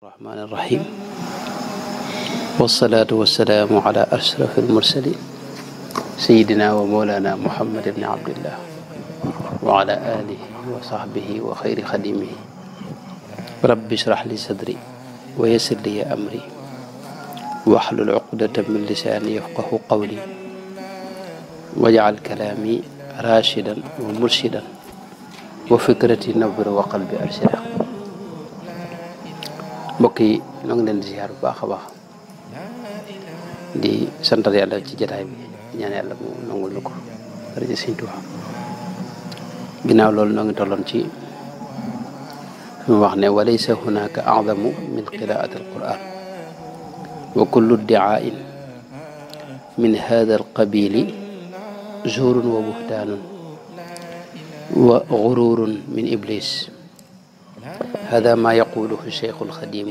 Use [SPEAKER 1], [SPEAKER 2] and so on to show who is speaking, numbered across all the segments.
[SPEAKER 1] الرحمن الرحيم والصلاة والسلام على أشرف المرسلين سيدنا ومولانا محمد بن عبد الله وعلى آله وصحبه وخير خديمه رب اشرح لي صدري ويسر لي أمري واحلل عقدة من لساني يفقه قولي واجعل كلامي راشدا ومرشدا وفكرتي نور وقلبي أرشدا mbokk yi ñoo ngi leen di ziar bu baax a baax di santal yàlla ci jotaay bi ñaan yàlla mu nangul na ko daraja Sëriñ Tuubaa ginnaaw loolu ñoo ngi tolloon ci fi mu wax ne walaysa hunaka a'zamu min qiraati alquran wa kullu iddi'aa'in min hada alqabili zuurun wa buhtaanun wa gururun min iblis هذا ما يقوله الشيخ الخديم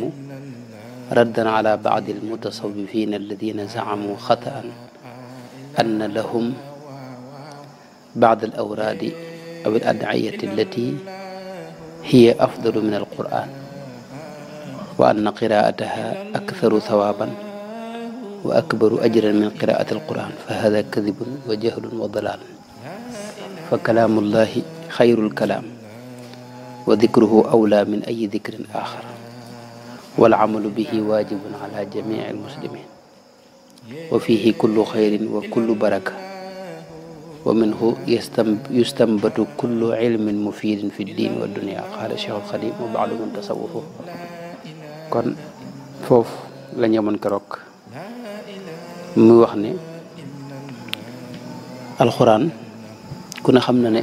[SPEAKER 1] ردا على بعض المتصوفين الذين زعموا خطأ أن لهم بعض الأوراد أو الأدعية التي هي أفضل من القرآن وأن قراءتها أكثر ثوابا وأكبر أجرا من قراءة القرآن فهذا كذب وجهل وضلال فكلام الله خير الكلام وذكره أولى من أي ذكر آخر والعمل به واجب على جميع المسلمين وفيه كل خير وكل بركة ومنه يستنبت كل علم مفيد في الدين والدنيا قال الشيخ الخديم وبعض من تصوفه kon foofu la ñamoon keroog muy wax ne alxuraan ku ne xam na ne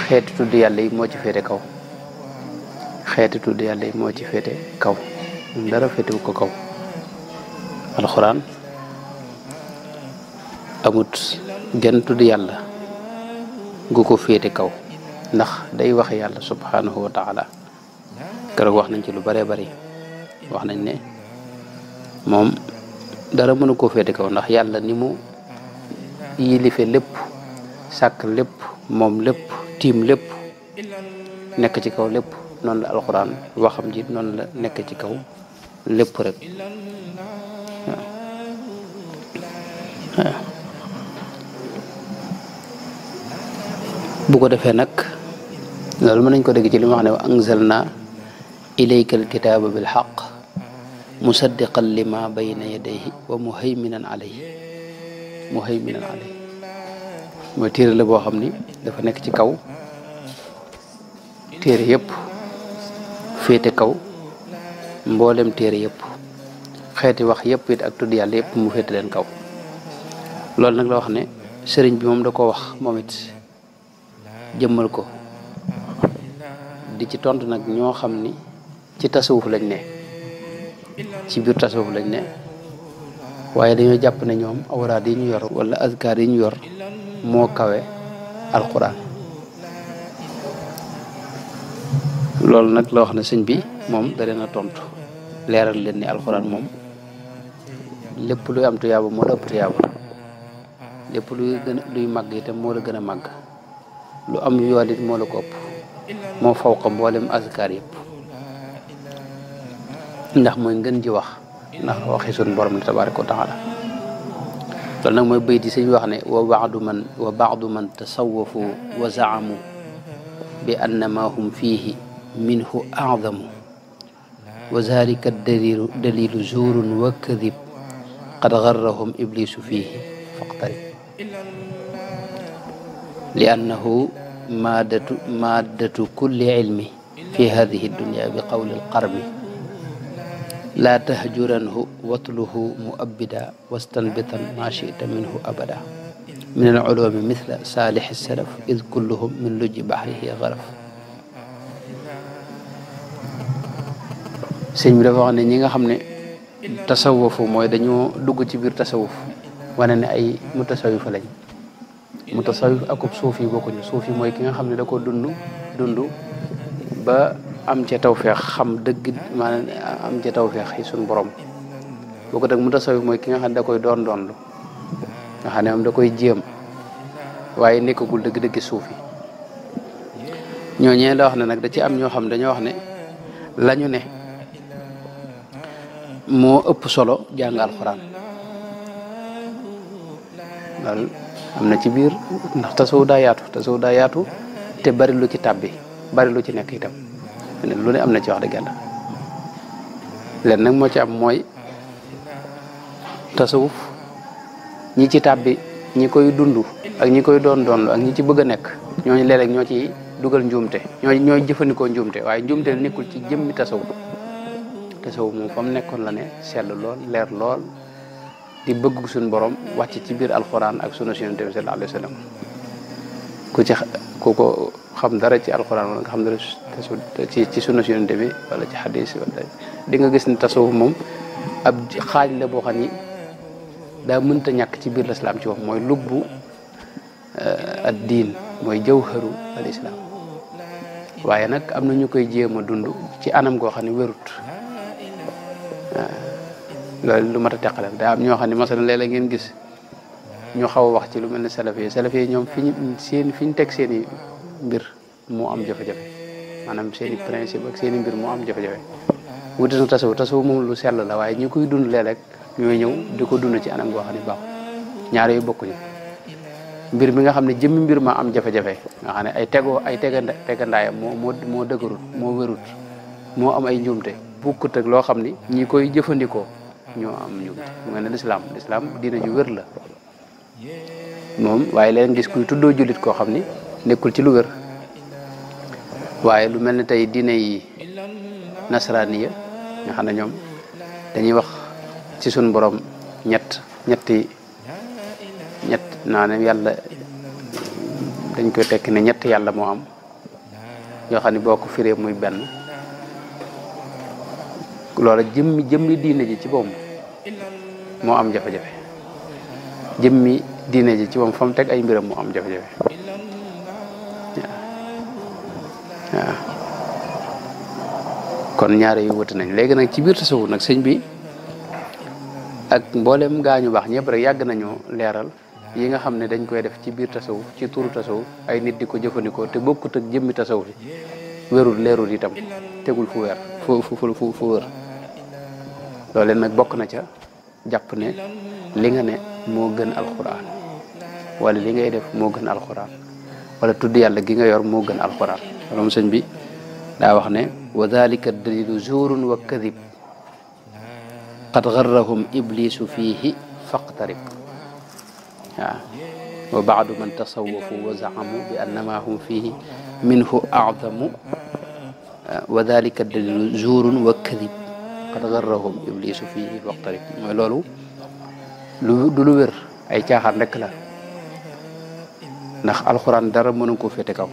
[SPEAKER 1] xeeti tudd yàlla yi moo ci féete kaw xeeti tudd yàlla yi moo ci féete kaw dara féetewu ko kaw alxuraan amut genn tudd yàlla gu ko féete kaw ndax day wax yàlla subhanahu wa taala keroog wax nañ ci lu bare bari wax nañ ne moom dara mënu koo féete kaw ndax yàlla ni mu yilife lépp sàkk lépp moom lépp tiim lépp nekk ci kaw lépp noonu la alxuraan waxam ji noonu la nekk ci kaw lépp rek bu ko defee nag loolu mën nañ ko dégg ci li mu wax ne wa anzalna ilayka alkitaaba bilxaq musaddiqan lima bayna yadayhi wa muhayminan alayhi mooy téere la boo xam ni dafa nekk ci kaw téere yëpp féete kaw mboolem téere yëpp xeeti wax yëpp it ak tudd yàlla yëpp mu féete leen kaw loolu nag la wax ne sëriñ bi moom da ko wax moom it jëmmal ko di ci tontu nag ñoo xam ni ci tasawuf lañ ne ci biir tasawuf lañ ne waaye dañoo jàpp ne ñoom awraad yi ñu yor wala azkaar yi ñu yor moo kawe alquran loolu nag la wax ne sëñ bi moom da leen a tontu leeral leen ni alquran moom lépp luy am tuyaaba moo la ëpp tuyaaba lépp luy màgg itam moo la gën a màgg lu am yool it moo la ko ëpp moo fawqa mboolem azkaar yëpp ndax mooy ngën ji wax ndax waxi sun borom la tabaaraka wa taala loolu nag mooy bayt yi sëñ wax ne wa baadu man tasawwafu wa zaamu bi anna ma hum fiihi minhu a'zamu wa zalika dalilu zuurun wa kadib qad garrahum iblisu fiihi faqtarib li annahu maadatu kulli ilmi fi hadihi dunya bi qawli alqarmi laa tahjuranhu watluhu muabbida wastanbitan ma chita minhu abada min alulumi mithla saalih salaf id kulluhum min lujji bahrihi garaf sëñ bi dafa wax ne ñi nga xam ne tasawufu mooy dañoo dugg ci biir tasawuf wane ne ay mutasawif lañ mutasawif akub suuf yi bokkuñu suuf yi mooy ki nga xam ne da ko dund ba am ca tawfeex xam dëgg maanaam am ca tawfeex yi suñ borom boo ko dëgg mutasawif mooy ki nga xam ne da koy doon lu nga xam ne moom da koy jéem waaye nekkagul dëgg-dëgg suuf yi ñooñee la wax ne nag da ci am ñoo xam dañoo wax ne lañu ne moo ëpp solo jàng alxuraan loolu am na ci biir ndax tasawuf daa yaatu te bari lu ci tàbbi bari lu ci nekk itam lu ne am na ci wax dëgg yàlla leen nag moo ci am mooy tasawuf ñi ci tàbbi ñi koy dund ak ñi koy doon ak ñi ci bëgg a nekk ñooñu léeg-léeg ñoo ci dugal njuumte ñooy jëfandikoo njuumte waaye njuumte nekkul ci jëmmi tasawuf moom fa mu nekkoon la ne sell lool leer lool di bëgg suñu borom wàcc ci biir alxuraan ak sunna Yonent bi sallallahu alayhi wa sallam ku ko xam dara ci alxuraan wala nga xam dara ci sunna Yonent bi wala ci xadis wala di nga gis ni tasawuf moom ab xaaj la boo xam ni daa mënta ñàkk ci biir lislaam ci wax mooy lubbu ad diin mooy jawharu al islam waaye nag am na ñu koy jéem a dund ci anam goo xam ne wérut loolu lu mat a teqale daa am ñoo xam ne masalan léeg-léeg ngeen gis ñu xaw a wax ci lu mel ne salafi yi ñoom fi ñu teg seen i mbir moo am jafe-jafe maanaam seen i principe ak seen i mbir moo am jafe-jafe wuti na tasawuf moom lu sell la waaye ñi koy dund léeg-léeg ñooy ñëw di ko dund ci anam goo xam ne baaxul ñaar yooyu bokkuñu mbir mi nga xam ne jëmmi mbir ma am jafe-jafe nga xam ne ay tegandaayam moo dëgërut moo wérut moo am ay njuumte bukkut ak loo xam ni ñi koy jëfandikoo ñoo am njuumte mu mel ne lislaam diina ju wér la moom waaye leen gis kuy tuddoo jullit koo xam ni nekkul ci lu wér waaye lu mel ne tey diine yi nasraaniya nga xam ne ñoom dañuy wax ci suñ borom ñett naa ne yàlla dañ koy tekki ne ñett yàlla moo am yoo xam ne boo ko firee muy benn loola jëmmi diine ji ci boom moo am jafe-jafe jëmmi diine ji ci boom fa mu teg ay mbiram moo am jafe-jafe waaw kon ñaare yu wuti nañ léegi nag ci biir tasawuf nag sëñ bi ak mboolem gaañu baax ñëpp rek yàgg nañu leeral yi nga xam ne dañ koy def ci biir tasawuf ci turu tasawuf ay nit di ko jëfandikoo te bokkut ak jëmmi tasawuf yi wérul leerul itam tegul fu wér fu wér loolu nag bokk na ca jàpp ne li nga ne moo gën alxuraan wala li ngay def moo gën alxuraan wala tudd yàlla gi nga yor moo gën alxuraan loolu sëñ bi daa wax ne wa dalika dalilu zuurun wa kadib qad garrahum iblisu fiihi faqtarib waaw wa baadu man tasawafu wa zaamu bi annama hum fiihi minhu aadamu wa dalika dalilu zuurun wa kadib qad garrahum iblisu fiihi faqtarib mooy loolu du lu wér ay caaxaan rek la ndax alxuraan dara mënu ko féete kaw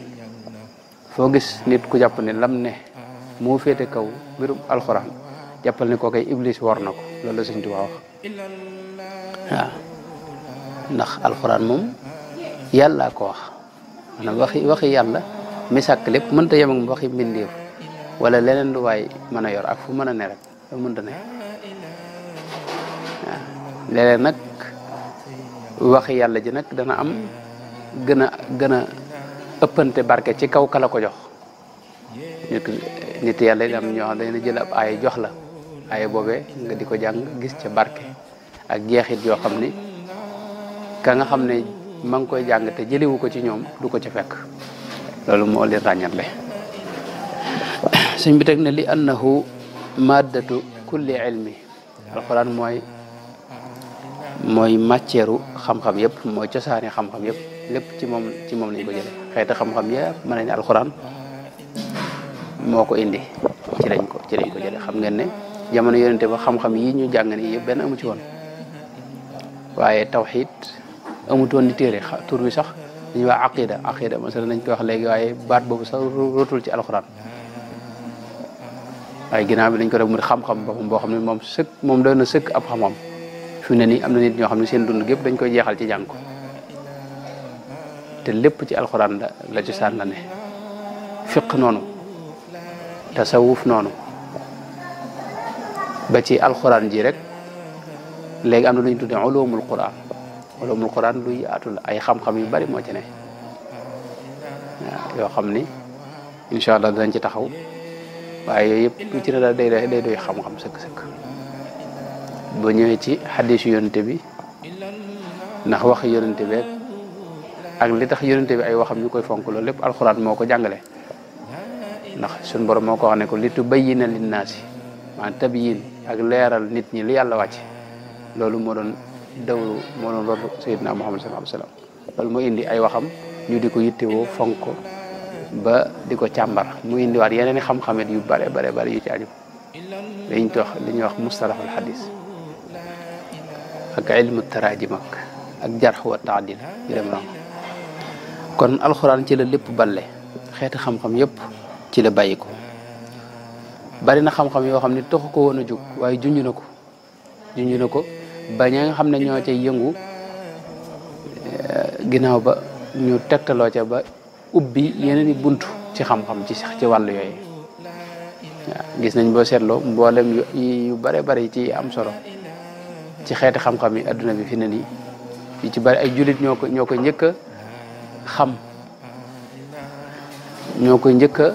[SPEAKER 1] foo gis nit ku jàpp ne lam ne moo féete kaw mbirum alxuraan jàppal ne koo koy iblis war na ko loolu la Sëñ Tuubaa wax waaw ndax alxuraan moom yàlla ko wax maanaam waxi yàlla mi sàkk lépp mënta yem ak waxi mbindeef wala leneen lu waay mën a yor ak fu mën a ne rek loolu mënta ne waaw léeg-léeg nag waxi yàlla ji nag dana am gën a ëppante barke ci kaw kala ko jox nit yàlla yi am ñoo xam dañu jël ab aaya jox la aaya boobee nga di ko jàng gis ca barke ak jeexit yoo xam ni ka nga xam ne ma ngi koy jàng te jëlewu ko ci ñoom du ko ca fekk loolu moo leen ràññatle sëñ bi teg ne li annahu maddatu kulli ilmi alquran mooy matière xam-xam yëpp mooy cosaani xam-xam yëpp lépp ci moom lañ ko jële xeeti xam-xam yëpp mën nañ ne alquran moo ko indi ci lañ ko jële xam ngeen ne jamono yonente ba xam-xam yi ñu jàng ni yëpp benn amu ci woon waaye tawxid amutoon ni téere tur bi sax dañuy wax aqida masala nañ ko wax léegi waaye baat boobu sax rotul ci alxuraan waaye ginnaaw bi dañ ko def mu xam-xam boppam boo xam ne moom doon na sëkk ab xam-xam fi ne nii am na nit ñoo xam ne seen dund gépp dañ koy jeexal ci jàng ko te lépp ci alxuraan la ci saan la ne fiq noonu tasawuf noonu ba ci alxuraan ji rek léegi am na lu ñu tuddee ulumul quran lu yaatu la ay xam-xam yu bari moo ci ne waaw yoo xam ni incha allah danañ ci taxaw waaye yooyu yëpp lu ci ne daal day doy xam-xam sëkk-sëkk ba ñëwee ci xadiisu yonente bi ndax wax yonente bi ak li tax yonente bi ay waxam ñu koy fonk loolu lépp alxuraan moo ko jàngale ndax suñ borom moo ko wax ne ko li tubayyina linnaasi maanaam tabyin ak leeral nit ñi li yàlla wàcc loolu moo doon dawru moo doon loolu Seydina Muhammad sallallahu alayhi wa sallam loolu moo indi ay waxam ñu di ko yittewoo fonk ko ba di ko càmbar mu indiwaat yeneen i xam-xamet yu bare yu ci aju dañ tox li ñuy wax mustalahul xadis ak ilmu tarajim ak jarx wa taadil yu dem noonu kon alxuraan ci la lépp balle xeeti xam-xam yëpp ci la bàyyi ko bari na xam-xam yoo xam ne taxu ko woon a jóg waaye junj na ko ba ña nga xam ne ñoo cay yëngu ginnaaw ba ñu tegtaloo ca ba ubbi yeneen i buntu ci xam-xam ci wàllu yooyu waaw gis nañ boo seetloo mboolem yu bare ci am solo ci xeeti xam-xam yi adduna bi fi ne nii yu ci bari ay jullit ñoo ko njëkk a xam ñoo koy njëkk a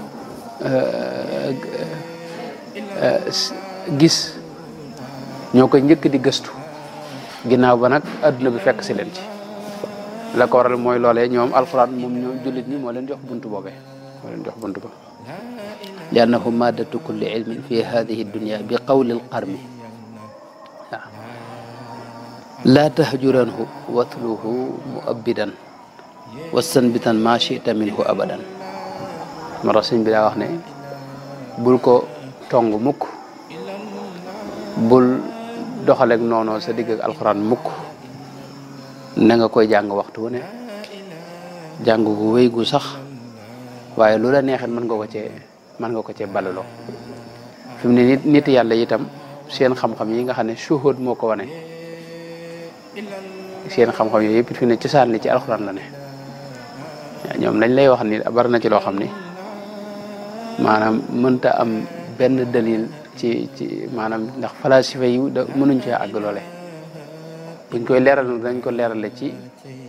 [SPEAKER 1] gis ñoo koy njëkk di gëstu ginnaaw ba nag adduna bi fekk si leen ci la ko waral mooy loolee ñoom alxuraan moom ñoom jullit ñi moo leen jox buntu boobee moo leen jox buntu ba li annahu maddatu kulli ilmin fi hadihi dunya bi qawli alqarmi waaw laa tahjuranhu watluhu muabbidan wastanbitan ma chita minhu abadan moo tax sëñ bi daa wax ne bul ko tong mukk bul doxaleeg noonu sa digg ak alxuraan mukk na nga koy jàng waxtu wu ne jàng gu wéy gu sax waaye lu la neexee mën nga ko cee balaloo fi mu ne nit yàlla itam seen xam-xam yi nga xam ne shuhud moo ko wane seen xam-xam yooyu yëpp fi ne ci saan li ci alxuraan la ne ñoom lañ lay wax ni bari na ci loo xam ni maanaam mënta am benn dalil ci maanaam ndax falasifa yi mënuñ cee àgg loole buñ koy leeral dañ ko leerale ci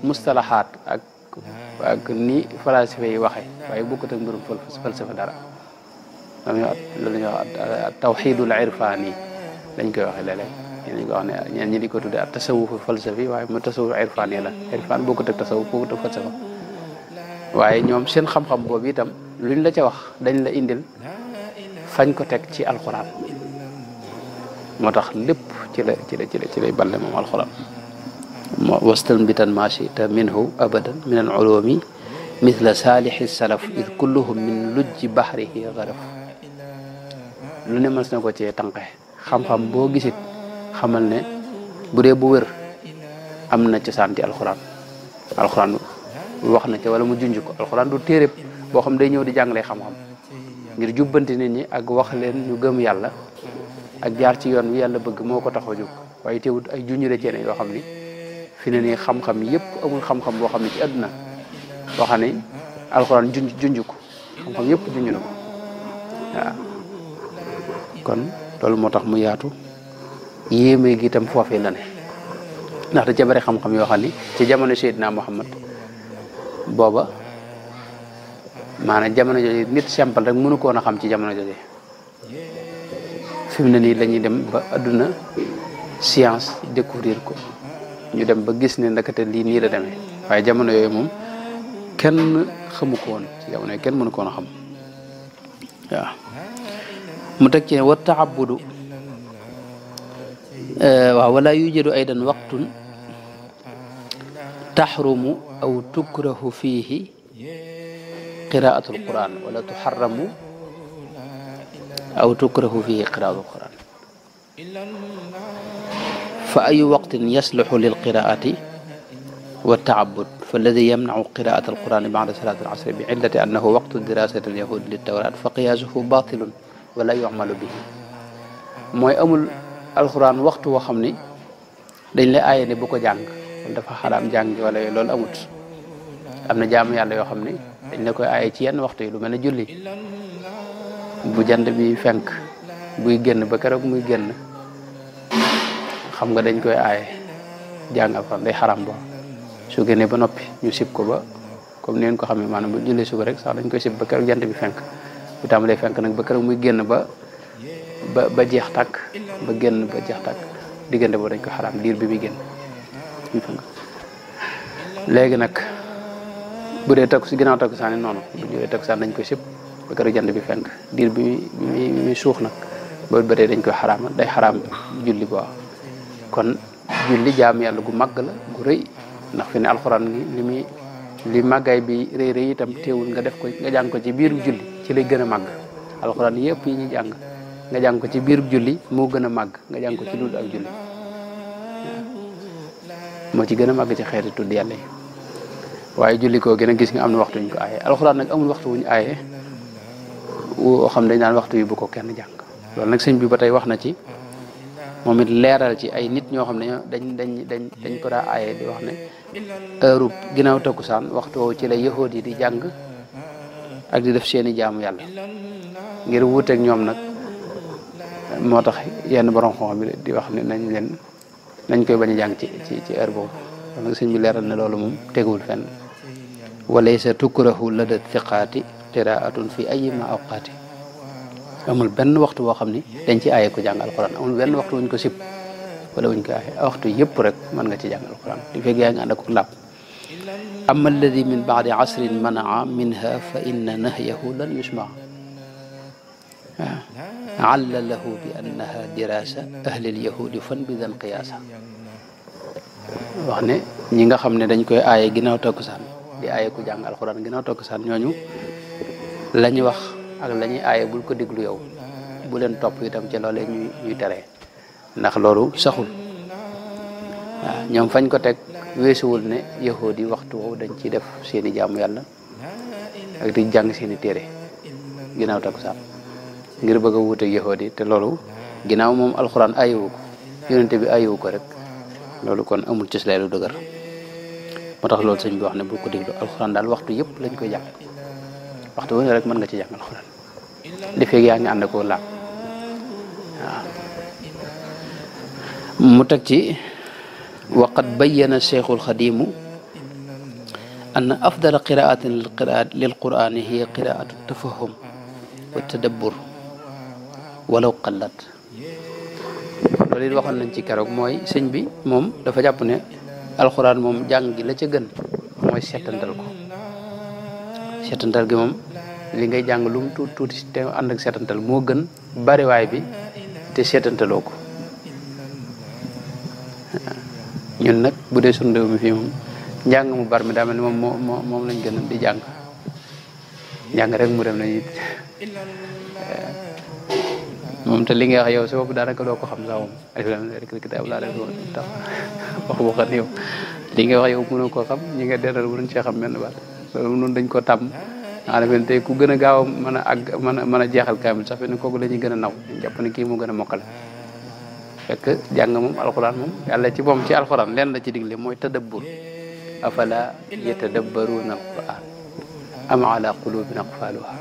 [SPEAKER 1] mustalahaat ak ni falasifa yi waxe waaye bokkut ak mbirum falsafa dara loolu ñuy wax tawxidul irfani lañ koy waxe léeg-léeg ñi ko wax ne ñeen ñi di ko tudde ak tasawuf falsafi waaye mu tasawuf irfani la irfan bokkut ak tasawuf bokkut ak falsafa waaye ñoom seen xam-xam boobu itam luñ la ca wax dañ la indil fañ ko teg ci alxuraan moo tax lépp ci lay balle moom alxuraan wastanbitan ma chita minhu abadan min al ulumi mithla saalixi salaf id kulluhum min lujji bahrihi garaf lu ne mës na ko cee tànqe xam-xam boo gisit xamal ne bu dee bu wér am na ci santi alxuraan wax na ca wala mu junj ko alxuraan du téere boo xam day ñëw di jàngalee xam-xam ngir jubbanti nit ñi ak wax leen ñu gëm yàlla ak jaar ci yoon wi yàlla bëgg moo ko tax a jóg waaye teewut ay junj la ceene yoo xam ni fi ne nii xam-xam yëpp amul xam-xam boo xam ne ci àdduna boo xam ne alxuraan junj ko xam-xam yëpp junj na ko waaw kon loolu moo tax mu yaatu yéeme gi itam foofee la ne ndax da ca bari xam-xam yoo xam ni ci jamono Seydina Muhammad booba maanaam jamono jooju nit simple rek mënu koon a xam ci jamono jooju fi mu ne nii la ñuy dem ba adduna science découvrir ko ñu dem ba gis ne ndakate lii nii la demee waaye jamono yooyu moom kenn xamu ko woon ci jamono yooyu kenn mënu koon a xam waaw mu teg ci ne wa taabudu waaw wala yujadu aydan waqtun taxrumu aw tukrahu fiihi qiraatu alquran wala tuxarramu aw tukrahu fiihi qiraatu alquran fa ayu waqtin yasluxu lilqiraati والتعبد فالذي يمنع قراءة القرآن بعد صلاة العصر بعلة أنه وقت دراسة اليهود للتوراة فقياسه باطل ولا يعمل به mooy amul alxuraan waxtu woo xam ni dañ lay aaye ne bu ko jàng wala dafa xaraam jàng wala loolu amut am na jaamu yàlla yoo xam ni dañ la koy aaye ci yenn waxtu yi lu mel ne julli bu jant bi fenk buy génn ba keroog muy génn xam nga dañ koy aaye jàng alxuraan day xaraam bo su génnee ba noppi ñu sib ko ba comme ni ngeen ko xamee maanaam bu julli suba rek sax dañ koy sib ba keroog jant bi fenk bu tàmbalee fenk nag ba keroog muy génn ba jeex tàkk ba génn ba jeex tàkk diggante boobu dañ ko xaraam diir bi muy génn léegi nag bu dee takku si ginnaaw takkusaan yi noonu bu ñëwee takkusaan dañ koy sib ba keroog jant bi fenk diir bi muy suux nag boobu ba tey dañ koy xaraamal day xaraam julli boo kon julli jaam yàlla gu màgg la gu rëy ndax fi ne alxuraan li màggaay bi rëy rëy itam teewul nga def ko nga jàng ko ci biiru julli ci lay gën a màgg alxuraan yëpp yi ñu jàng nga jàng ko ci biiru julli moo gën a màgg nga jàng ko ci dul ak julli moo ci gën a màgg ci xeeti tudd yàlla yi waaye julli koo gën a gis nga am na waxtu wuñ ko aaye alxuraan nag amul waxtu wuñ aaye woo xam dañ naan waxtu yi bu ko kenn jàng loolu nag sëñ bi ba tey wax na ci moom it leeral ci ay nit ñoo xam ne dañ ko daa aaye di wax ne heure ginnaaw takkusaan waxtu woowu ci la yahood yi di jàng ak di def seeni jaamu yàlla ngir wuuteeg ñoom nag moo tax yenn borom xam bi di wax ne nañ koy bañ a jàng ci heure boobu kon nag sëñ bi leeral ne loolu moom teguwul fenn walaysa tukrahu lada thiqaati qiraatun fi ayima awqaati amul benn waxtu boo xam ni dañ ci aaye ko jàng alquran amul benn waxtu wuñ ko sib wala wuñ ko aaye waxtu yëpp rek mën nga ci jàng alquran di fekk yaa ngi ànd ak làpp amma alladi min baadi asrin manaa minha fa inna nahyahu lan yusmaa alla lahu bi annaha dirasa ahli lyahudi fan bi dan qiyaasa wax ne ñi nga xam ne dañ koy aaye ginnaaw takkusaan di aaye ku jàng alquran ginnaaw takkusaan ñooñu la ñu wax ak la ñuy aaye bul ko déglu yow bu leen topp itam ci loolee ñuy tere ndax loolu saxul waaw ñoom fañ ko teg weesuwul ne yahood yi waxtu woowu dañ ciy def seeni jaamu yàlla ak di jàng seeni téere ginnaaw takkusaan ngir bëgg a wuuteeg yahood yi te loolu ginnaaw moom alxuraan aayewu ko yonente bi aayewu ko rek loolu kon amul ci lu dëgër moo tax loolu sëñ bi wax ne bul ko déglu alxuraan daal waxtu yëpp lañ koy jàng waxtu wu ne rek mën nga ci jàng alxuraan li feeg yaa ngi ànd ko laab waaw mu teg ci waqad bayyana cheikhul xadimu anna afdala qiraatin lil qur'ani hiya qiraatu tafahum wa tadabbur walaw qallat loolu it waxoon nañ ci keroog mooy sëñ bi moom dafa jàpp ne alxuraan moom jàng gi la ca gën mooy seetantal ko seetantal gi moom li ngay jàng lu mu tuuti te ànd ak seetantal moo gën bariwaay bi te seetantaloo ko ñun nag bu dee sunu réew mi fii moom njàng mu bar mi daa mel ni moom lañ gën a di jàng rek mu dem nañu moom te li nga wax yow si bopp daanaka doo ko xam sax moom kitaab laa def tax wax boo xam ne yow li nga wax yow mënoo koo xam ñi nga dendal mënuñ cee xam benn baat loolu noonu dañ ko tàmm maanaam tey ku gën a gaaw a mën a àgg mën a jeexal kaamil sax fi ne kooku la ñuy gën a naw jàpp ne kii moo gën a mokkal fekk jàng moom alxuraan moom yàlla ci moom ci alxuraan leen la ci digle mooy tadabbur afala yatadabbaruna alquran am ala qulubin aqfaluha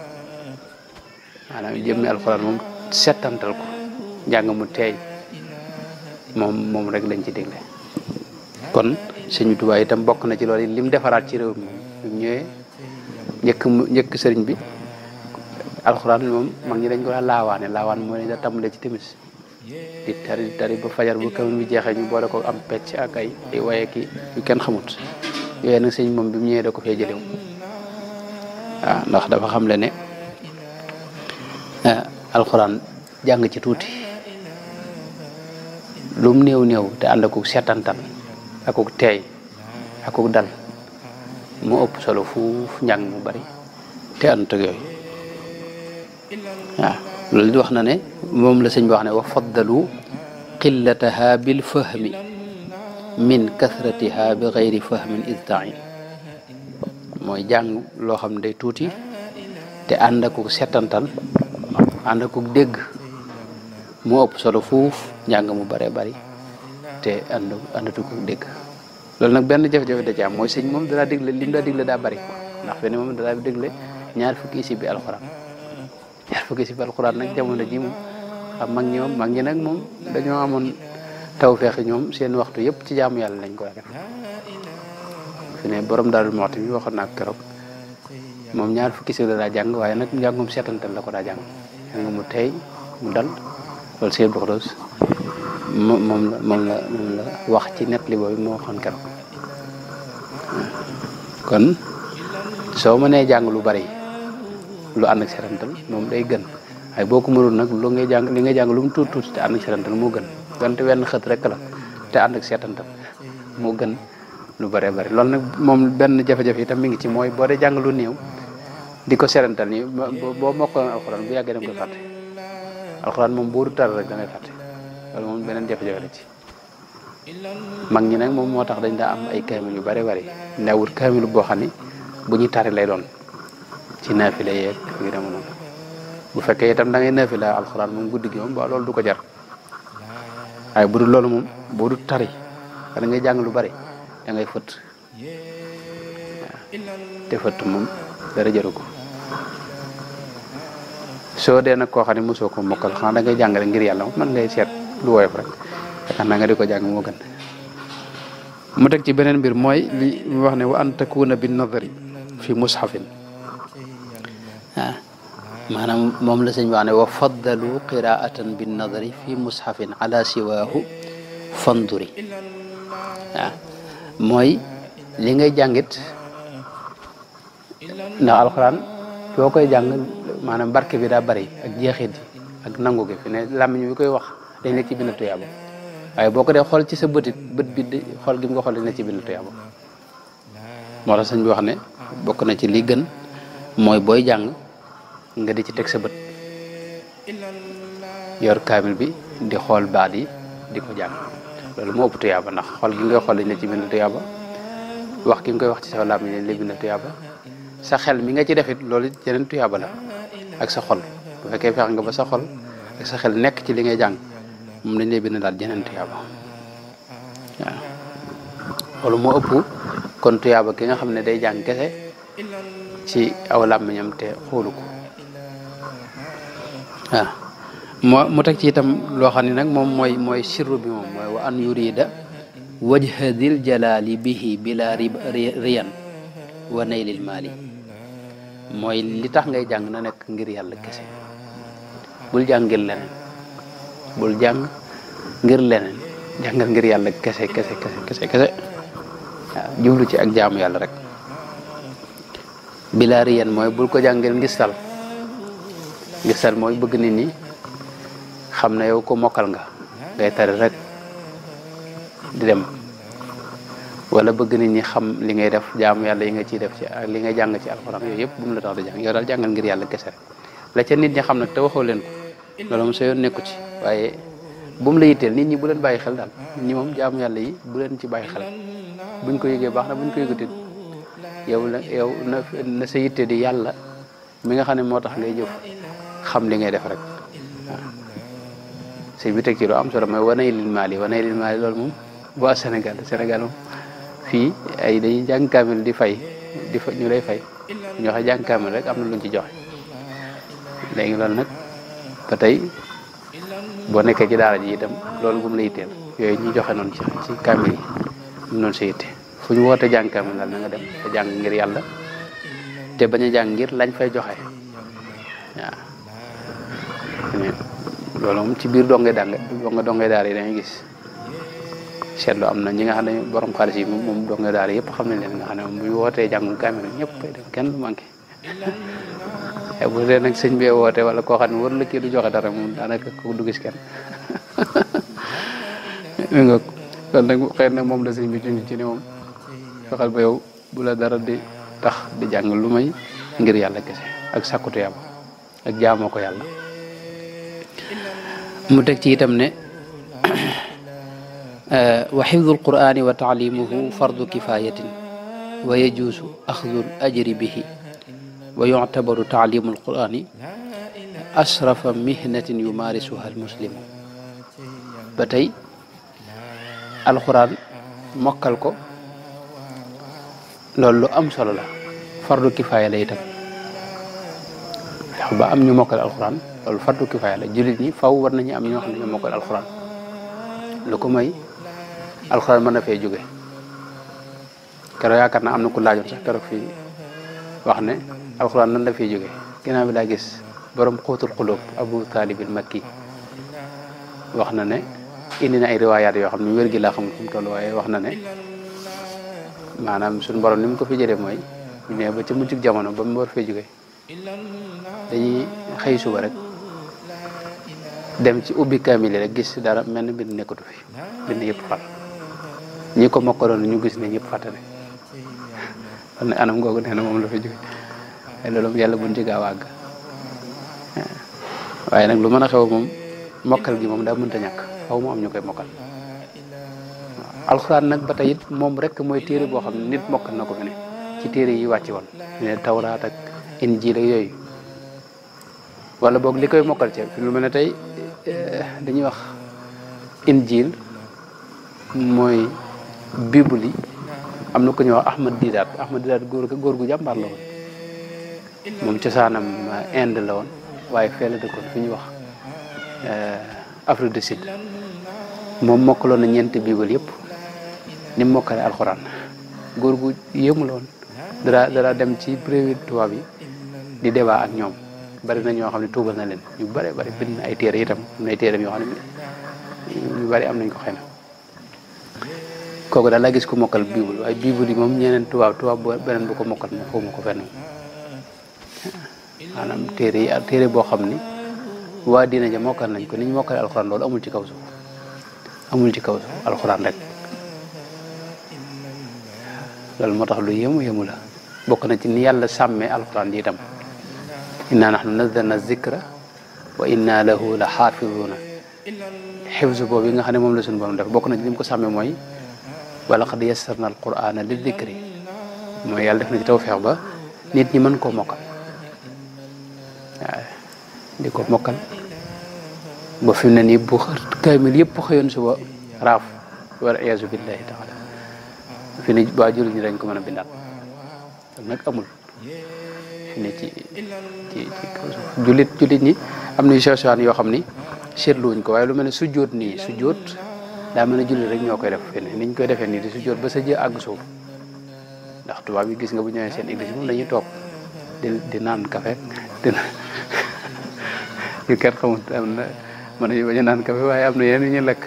[SPEAKER 1] maanaam jëmmi alxuraan moom settantal ko njàng mu teey moom rek lañ ci digle kon sëñ Tuubaa itam bokk na ci loolu lim defaraat ci réew mi moom ñëwee njëkk sëriñ bi alxuraan moom mag ñi dañ ko daan laawaan mooy da tàmbale ci timis di tari ba fajar bu kamil bi jeexee ñu boole ko am pecc ak ay waye ki yu kenn xamut yooyu nag sëñ moom bi mu ñëwee da ko fee jëlew waaw ndax dafa xam le ne alxuraan jàng ci tuuti lum néew te ànd akuk seetantal akuk teey akuk dal mu ëpp solo fuuf njàng mu bari te ànd ak yooyu waaw loolu di wax na ne moom la sëñ bi wax ne wa faddalu qillataha bil fahmi min kathratiha bi gayri fahmin idtain mooy jàng loo xam ne day tuuti te ànd akuk seetantal ànd akuk dégg mu ëpp solo fuuf njàng mu bare bari te àndatu ko dégg loolu nag benn jafe-jafe da ci am mooy sëñ moom daa digle lim daa digle daa bari ndax fi ne moom daa digle ñaar fukki isib bi alxuraan nag jamono ji moom xam mag ñi nag moom dañoo amoon tawfeex ñoom seen waxtu yëpp ci jaamu yàlla lañ ko def fi ne borom Daaru Muxti bi waxoon naa keroog moom ñaar fukki isib la daa jàng waaye nag njàngum seetantal la ko daa jàng mu tey mu dal loolu seen doxdos moom la wax ci net li boobu moo waxoon keroog kon soo mënee jàng lu bari lu ànd ak setantal moom day gën waaye boo ko mënul nag lu ngay jàng li nga jàng lu mu tuuti tuuti te ànd ak setantal moo gën donte wenn xët rek la te ànd ak setantal moo gën lu bëree bëri loolu nag moom benn jafe-jafe itam mi ngi ci mooy boo dee jàng lu néew di ko setantal nii boo mokkaloon alxuraan bu yàggee da nga koy fàtte alxuraan moom boo du tar rek da ngay fàtte loolu moom beneen jafe-jafe la ci mag ñi nag moom moo tax dañ daa am ay kaamil yu bëri bëri newut kaamilu boo xam ni bu ñuy tari lay doon ci naafila yeeg yu dem noonu bu fekkee itam da ngay naafila alxuraan moom guddi gi moom ba loolu du ko jar waaye bu dul loolu moom boo du tari da ngay jàng lu bari da ngay fëtt te fëtt moom dara jaru ko soo dee nag koo xam ne mosoo ko mokkal xanaa da ngay jàngale ngir yàlla man ngay seet lu woyof rek yaakaar naa nga di ko jàng moo gën mu teg ci beneen mbir mooy li mu wax ne wa an takuna bin nadari fi mushafin waaw maanaam moom la sëñ wax ne wa faddalu qiraatan bin nadari fi mushafin ala siwaahu fanduri waaw mooy li ngay jàngit ndax alxuraan boo koy jàng maanaam barke bi daa bari ak jeexit yi ak nangu gi fi ne làmmiñ bi koy wax dañ nekk ci bind tuyaaba waaye boo ko dee xool ci sa bëtit bët bi di xool gi nga ko xool dañ nekk ci bind tuyaaba moo tax sëñ bi wax ne bokk na ci li gën mooy booy jàng nga di ci teg sa bët yor kaamil bi di xool baat yi di ko jàng loolu moo ëpp tuyaaba ndax xool gi nga xool dañ nekk ci bind tuyaaba wax gi nga koy wax ci sa làmmiñ dañ lay bind tuyaaba sa xel mi nga ci defit loolu yeneen tuyaaba la ak sa xol bu fekkee fex nga ba sa xol ak sa xel nekk ci li ngay jàng moom dañ lay bind daal jeneen tuyaaba waaw loolu moo ëpp kon tuyaaba ki nga xam ne day jàng kese ci aw làmmiñam te xoolu ko waaw mu teg ci itam loo xam ne nag moom mooy sirru bi moom mooy wa an yurida wajha dil jalali bihi bila riyan wa naylil maali mooy li tax ngay jàng na nekk ngir yàlla kese bul jàng ngir leneen bul jàng ngir leneen jàngal ngir yàlla kese waaw jublu ci ak jaamu yàlla rek bila riyan mooy bul ko jàng ngir ngistal mooy bëgg nit ñi xam ne yow ko mokkal nga ngay tari rek di dem wala bëgg nit ñi xam li ngay def jaamu yàlla yi nga ciy def ci ak li nga jàng ci alxuraan yooyu yëpp bu mu la tax di jàng yow daal jàngal ngir yàlla kese rek la ca nit ñi xam nag te waxoo leen ko loolu moom sa yoon nekku ci waaye bu mu la yitteel nit ñi bu leen bàyyi xel daal nit ñi moom jaamu yàlla yi bu leen ci bàyyi xel buñ ko yëgee baax na buñ ko yëgutit yow na sa yitte di yàlla mi nga xam ne moo tax ngay jëf xam li ngay def rek waaw sëñ bi teg ci lu am solo mooy wanay lil maali loolu moom waa Sénégal moom fii ay dañuy jàng kaamil di fay ñu lay fay ñu waxe jàng kaamil rek am na luñ ci joxe léegi loolu nag ba tey boo nekkee ci daara ji itam loolu bu mu la yitteel yooyu ñu joxe noonu ci kaamil yi mu noonu sa yitte fu ñu woote jàng kaamil daal na nga dem te jàng ngir yàlla te bañ a jàng ngir lañ fay joxe waaw loolu moom ci biir dongay daara yi dañuy gis seetlu am na ñi nga xam ne borom xaalis yi moom dongay daara yëpp xam nañ leen nga xam ne moom bu ñu wootee jàngum kaamil ñëpp dem kenn du manqué bu dee nag sëñ bee woote wala koo xam ne war la kii du joxe dara moom daanaka ko du gis kenn nga kon nag xëy na moom la sëñ bi junj ci ne moom fexeel ba yow bu la dara di tax di jàng lu may ngir yàlla kese ak sàkkutu yàlla ak jaamoo ko yàlla mu teg ci itam ne wa xifdul qur'ani wa taalimuhu fardu kifayatin wa yajuusu axdul ajri bihi wa yuctabaru taalimul qur'ani asrafa mihnatin yumaarisuha almuslimu ba tey alquran mokkal ko loolu lu am solo la fardu kifaaya la itam ba am ñu mokkal alquran loolu fardu kifaaya la jullit ñi faw war nañu am ñoo xam ne ñu mokkal alquran lu ko may alquran mën na fee jóge keroog yaakaar naa am na ku laajoon sax keroog fii wax ne alquran nan la fee jóge ginnaaw bi laa gis borom xuutul xulóob Abu Taalib al Makki wax na ne indi na ay riwaayaat yoo xam ne wér gi laa xam fu mu toll waaye wax na ne maanaam suñu borom ni mu ko fi jëlee mooy ñu ne ba ca mujjug jamono ba mu war fee jóge dañuy xëy suba rek dem ci ubbi kaamil rek gis dara mel ni bind nekkatu fi bind yëpp fat ñi ko mokkaloon ñu gis ne ñëpp fàttane kon ne anam googu nee na moom la fa jóge ay loolu yàlla buñ ci gaaw a àgg waaye nag lu mën a xew moom mokkal gi moom daa mënta ñàkk xaw mu am ñu koy mokkal alxuraan nag ba tey it moom rek mooy téere boo xam ne nit mokkal na ko fi ne ci téere yi wàcc woon ne tawraat ak injiil ak yooyu wala boog li koy mokkal ci fi lu mel ne tey dañuy wax injiil mooy bible yi am na ko ñuy wax Ahmad Didaat góor gu jàmbaar la woon moom cosaanam Inde la woon waaye fee la dëkkoon fi ñuy wax Afrique du Sud moom mokkaloon na ñeenti bible yëpp ni mu mokkale alxuraan góor gu yéemu la woon dara dem ci prévu tubaab yi di débat ak ñoom bari na ñoo xam ne tuubal na leen ñu bari bind na ay téere itam am na ay téere yoo xam ne ñu bari am nañ ko xëy na kooku daal laa gis ko mokkal bible waaye bible yi moom ñeneen tubaab beneen bu ko mokkal moom xawma ko fenn maanaam téere boo xam ni waa diina ja mokkal nañ ko ni ñu mokkale alxuraan loolu amul ci kaw suuf alxuraan rek loolu moo tax lu yéemu la bokk na ci ni yàlla sàmmee alxuraan ji itam inna nahnu nazzalna zikra wa inna lahu la xaafiduna xifzu boobu yi nga xam ne moom la suñu borom def bokk na ci li mu ko sàmmee mooy wa laqad yassarna alqur'ana li dikri mooy yàlla def na ci tawfeex ba nit ñi mën koo mokkal waaw di ko mokkal ba fi mu ne nii bu kaamil yëpp xëyoon suba raaf wala iyaazu billahi taala fi ne waa jullit ñi dañ ko mën a bindaat nag amul fi ne ci jullit ñi am na sosaan yoo xam ni seetluwuñ ko waaye lu mel ne sujjóot nii sujjóot daa mel ne jullit rek ñoo koy def fi ne niñ koy defee nii di sujjóot ba sa jë àgg suuf ndax tubaab yi gis nga bu ñëwee seen église moom dañuy toog di naan café yu kenn xamul am na mën nañu bañ a naan café waaye am na yeneen yu ñu lekk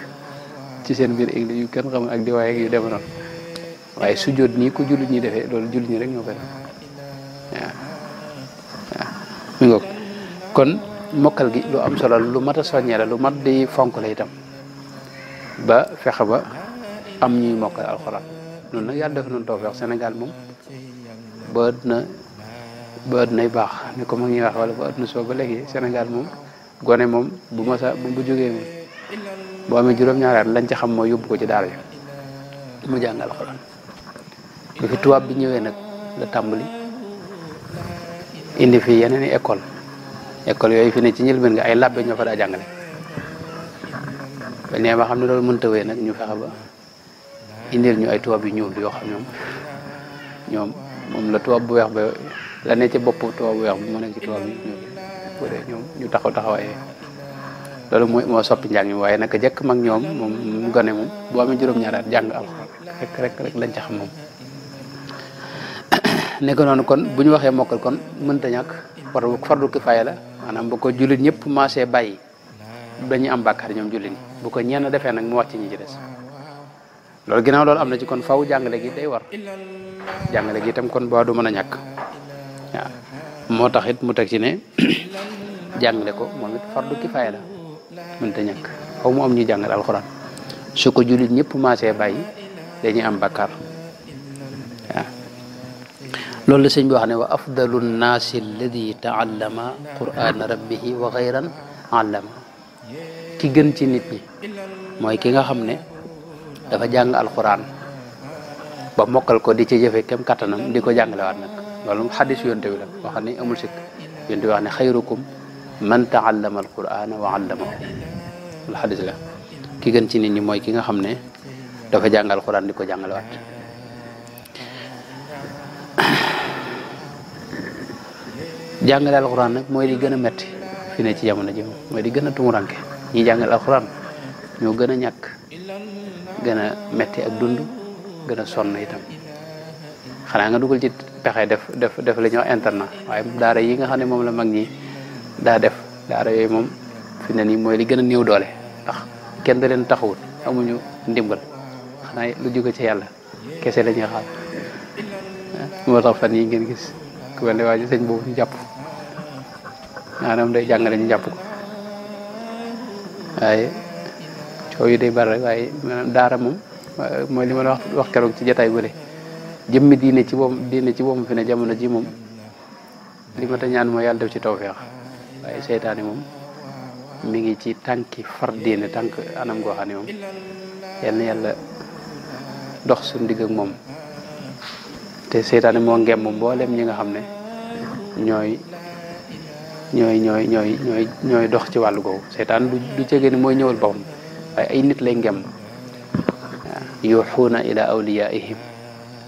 [SPEAKER 1] ci seen biir église yu kenn xamul ak di waaye yu deme noonu waaye sujjóot nii ku jullit ñi defee loolu jullit ñi rek ñoo koy def waaw mi ngoog kon mokkal gi lu am solo lu mat a soññee la lu mat di fonk la itam ba fexe ba am ñuy mokkal alxuraan noonu nag yàlla def nañ tawfeex Sénégal moom ba nay baax ni ko mag ñuy wax wala ba àdduna soo ba léegi Sénégal moom gone moom bu jógee moom boo amee juróom-ñaari at lañ ca xam mooy yóbbu ko ci daara yi mu jàng alxuraan bi fi tubaab bi ñëwee nag la tàmbali indi fi yeneen i école yooyu fi ne ci njëlbeen nga ay labbe ñoo fa daa jàngale ba nee ba xam ne loolu mënta wéy nag ñu fexe ba indil ñu ay tubaab yu ñuul yoo xam ñoom moom la tubaab bu weex ba la ne ci bopp tubaab bu weex bi moo nekk ci tubaab yi ñoom ñu taxawaaye loolu moo soppi njàng mi waaye naka jëkk mag ñoom moom mu gane moom boo amee juróom-ñaari at jàng alxuraan rek lañ ca xam moom nekk noonu kon bu ñu waxee mokkal kon mënta ñàkk fardu kifaaya la maanaam bu ko jullit ñëpp maasee bàyyi dañuy am bàkkaar ñoom jullit ñi bu ko ñenn defee nag mu wàcc ñi ci des loolu ginnaaw loolu am na ci kon faw jàngale gi day war jàngale gi itam kon boo du mën a ñàkk waaw moo tax it mu teg ci ne jàngale ko moom it fardu kifaaya la mënta ñàkk faw mu am ñuy jàngale alxuraan su ko jullit ñëpp maasee bàyyi dañuy am bàkkaar waaw loolu la sëñ bi wax ne wa afdalu nnaasi alladi taallama qur'ana rabbihi wa gayran allama ki gën ci nit ñi mooy ki nga xam ne dafa jàng alquran ba mokkal ko di ci jëfe kem kattanam di ko jàngalewaat nag loolu xadis yonte bi la wax ni amul sikk yonte bi wax ne xayrukum man taallama alqur'ana wa allamahu lu xadis la ki gën ci nit ñi mooy ki nga xam ne dafa jàng alquran di ko jàngalewaat jàngale alxuraan nag mooy di gën a metti fi ne ci jamono ji mooy di gën a tumuranke ñi jàngale alxuraan ñoo gën a ñàkk gën a metti ak dund gën a sonn itam xanaa nga dugal ci pexe def la ñuy wax internat waaye daara yi nga xam ne moom la mag ñi daa def daara yooyu moom fi ne nii mooy li gën a néew doole ndax kenn da leen taxawut amuñu ndimbal xanaa lu jóge ci yàlla kese la ñuy xaar moo tax fan yi ngeen gis ku mel ne waa ji sëñ boobu ñu jàpp maanaam day jàngale ñu jàpp ko waaye coow yi day bari rek waaye maanaam daara moom mooy li ma la wax keroog ci jotaay bële jëmmi diine ci boobu fi ne jamono ji moom li ma ta ñaan mooy yàlla def ci tawfeex waaye seytaane moom mi ngi ci tànki far diine tànk anam goo xam ne moom yal na yàlla dox suñu digg ak moom te seytaane moo ngem moom mboolem ñi nga xam ne ñooy dox ci wàllu googu seytaan du cege ni mooy ñëwal boppam waaye ay nit lay ngem yuuxuuna ila awliyaihim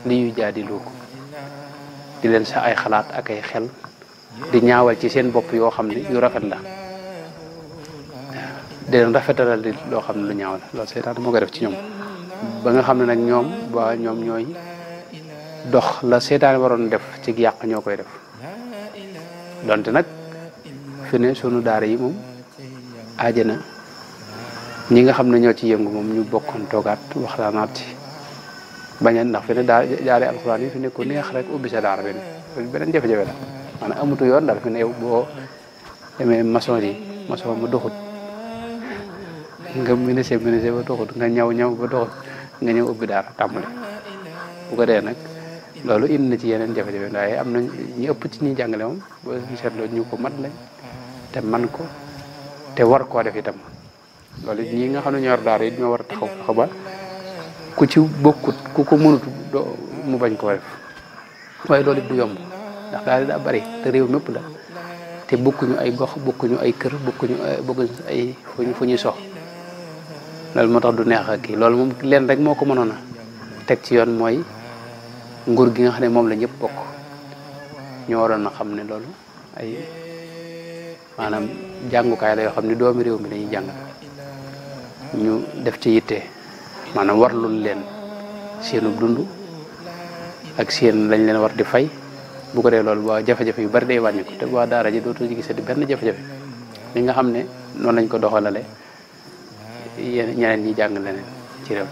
[SPEAKER 1] li yujaadiluukum di leen sa ay xalaat ak ay xel di ñaawal ci seen bopp yoo xam ne yu rafet la di leen rafetalal di loo xam ne lu ñaaw la loolu seytaan moo koy def ci ñoom ba nga xam ne nag ñoom ñooy dox la seytaan waroon def ci yàq ñoo koy def donte nag fi ne sunu daara yi moom aajana ñi nga xam ne ñoo ci yëngu moom ñu bokkoon toogaat waxtaanaat ci baña ndax fi ne daara alxuraan yi fi ne ko neex rek ubbi sa daara bi ne beneen jafe-jafe la maanaam amutu yoon daal fi ne yow boo demee maçon mu doxut nga menuisier ba doxut nga ñaw ba doxut nga ñëw ubbi daara tàmbale bu ko dee nag loolu indi na ci yeneen jafe-jafe waaye am na ñu ëpp ci ñuy jàngale moom boo seetloo ñu ko mat lañ te man ko te war koo def itam loolu ñi nga xam ne ñoo yor daara yi ñoo war a taxaw ba ku ci bokkut ku ko mënut mu bañ koo def waaye loolu it du yomb ndax daal daa bari te réew mépp la te bokkuñu ay gox bokkuñu ay kër bokkuñu ay fu ñuy sox loolu moo tax du neex ak kii loolu moom leen rek moo ko mënoon a teg ci yoon mooy nguur gi nga xam ne moom la ñëpp bokk ñoo waroon a xam ne loolu ay maanaam jàngukaay la yoo xam ne doomi réew mi dañuy jàngal ñu def ci yitte maanaam warlul leen seenu dund ak seen lañ leen war di fay bu ko dee loolu waa jafe-jafe yu bari day wàññi ko te waa daara ji dootoo ci gisati benn jafe-jafe li nga xam ne noonu lañ ko doxalale ñeneen ñi jàng leneen ci réew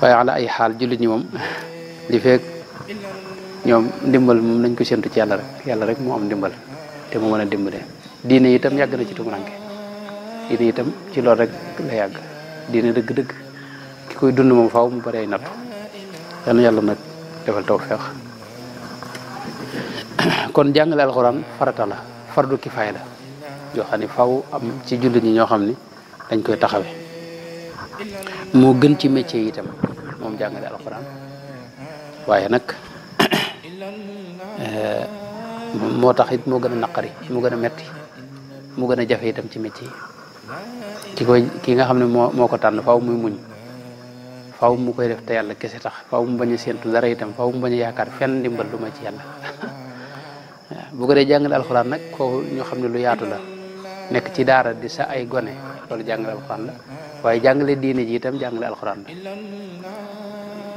[SPEAKER 1] waaye ala ay xaal jullit ñi moom li fekk ñoom ndimbal moom nañ ko séntu ci yàlla rek moo am ndimbal te mu mën a dimbale diine itam yàgg na ci tumuranke diine itam ci loolu rek la yàgg diine dëgg-dëgg ki koy dund moom faaw mu bari ay nattu yal na yàlla nag defal tawfeex kon jàngale alxuraan farata la fardu kifaaya la yoo xam ne faaw am ci jullit ñi ñoo xam ni dañ koy taxawe moo gën ci métier yi itam moom jàngale alxuraan waaye nag moo tax it moo gën a naqari moo gën a metti moo gën a jafe itam ci métier yi ki nga xam ne moo ko tànn faaw muy muñ faaw mu koy def te yàlla kese tax faaw mu bañ a séentu dara itam faaw mu bañ a yaakaar fenn ndimbal lu ma ci yàlla bu ko dee jàngale alxuraan nag kooku ñoo xam ne lu yaatu la nekk ci daara di sa ay gone loolu jàngale alxuraan la waaye jàngale diine ji itam jàngale alxuraan la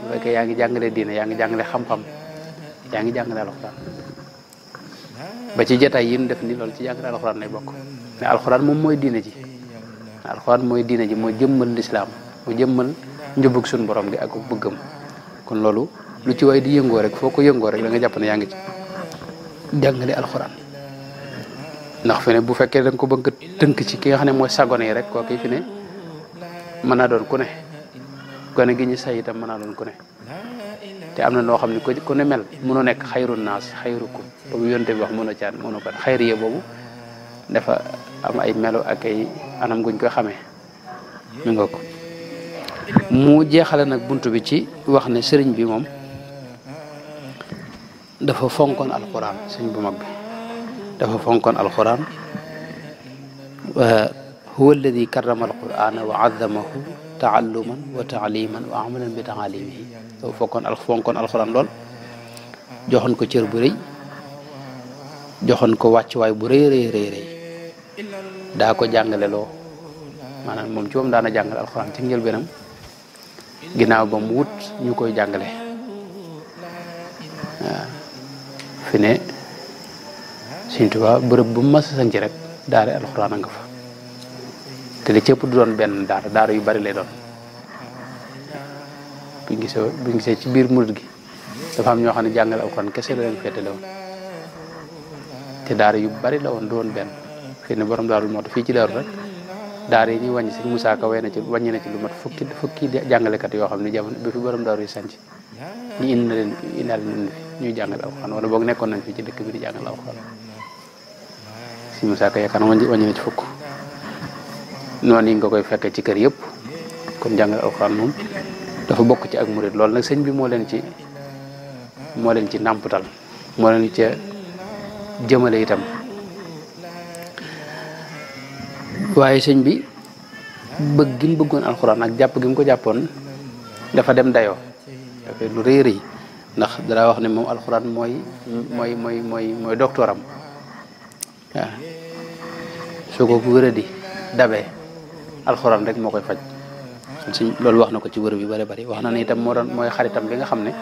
[SPEAKER 1] bu fekkee yaa ngi jàngale diine yaa ngi jàngale xam-xam yaa ngi jàngale alxuraan ba ci jotaay yi ñu def ni loolu ci jàngale alxuraan lay bokk mais alxuraan moom mooy diine ji alxuraan mooy diine ji mooy jëmmal lislaam mooy jëmmal njubug suñu borom gi ak bëggam kon loolu lu ci way di yëngoo rek foo ko yëngoo rek da nga jàpp ne yaa ngi ci jàngale alxuraan ndax fi ne bu fekkee da nga ko bëgg tënk ci ki nga xam ne mooy sagone yi rek kooku fi ne mën naa doon ku ne gone gi ñu say itam mën naa doon ku ne te am na noo xam ne ku ne mel mënoo nekk xayru naas xayrukum boobu yonte bi wax mënoo caan mënoo ko xayriye boobu dafa am ay melo ak ay anam guñ koy xamee mi nga ko mu jeexale nag bunt bi ci wax ne sëriñ bi moom dafa fonkoon alquran sëriñ bu mag bi dafa fonkoon alquran huwa alladi karrama alqurana wa azzamahu taalluman wa taaliman wa amalan bi taalimihi dafa fonkoon alquran lool joxoon ko cër bu rëy joxoon ko wàccuwaay bu rëy rëy daa ko jàngale loo maanaam moom ci moom daana jàngale alquran ci njëlbeenam ginnaaw ba mu wut ñu koy jàngale waaw fi ne Sëñ Tuubaa bërëb bu mas a sanc rek daare alxuraan a nga fa te li ci ëpp du doon benn daara yu bari lay doon. buñ gisee ci biir murid gi dafa am ñoo xam ne jàngal alxuraan kese la leen féetale woon te daara yu bari la woon du woon benn. fii ne borom daarul moo tax fii ci daaru rek daara yi ñuy wàññi sëñ Moussa Ka wàññi na ci lu mat fukki jàngalekat yoo xam ne jamono bi fi borom daaru yi sanc ñu indaal leen fi ñuy jàngal alxuraan wala boog nekkoon nañ fi ci dëkk bi di jàngal alxuraan sëñ Moussa Ka yaakaar naa wàññi na ci fukk. noonu yi nga koy fekkee ci kër yëpp kon jàngal alxuraan moom dafa bokk ci ak murid loolu nag sëñ bi moo leen ci nàmputal moo leen ca jëmale itam. waaye sëñ bi bëgg gi mu bëggoon alxuraan ak jàpp gi mu ko jàppoon dafa dem dayoo dafay lu rëy rëy ndax dara wax ne moom alxuraan mooy doctoram waaw su ko wéradi dabee alxuraan rek moo koy faj sëñ loolu wax na ko ci wër bi bari bari wax na ne itam mooy xaritam bi nga xam ne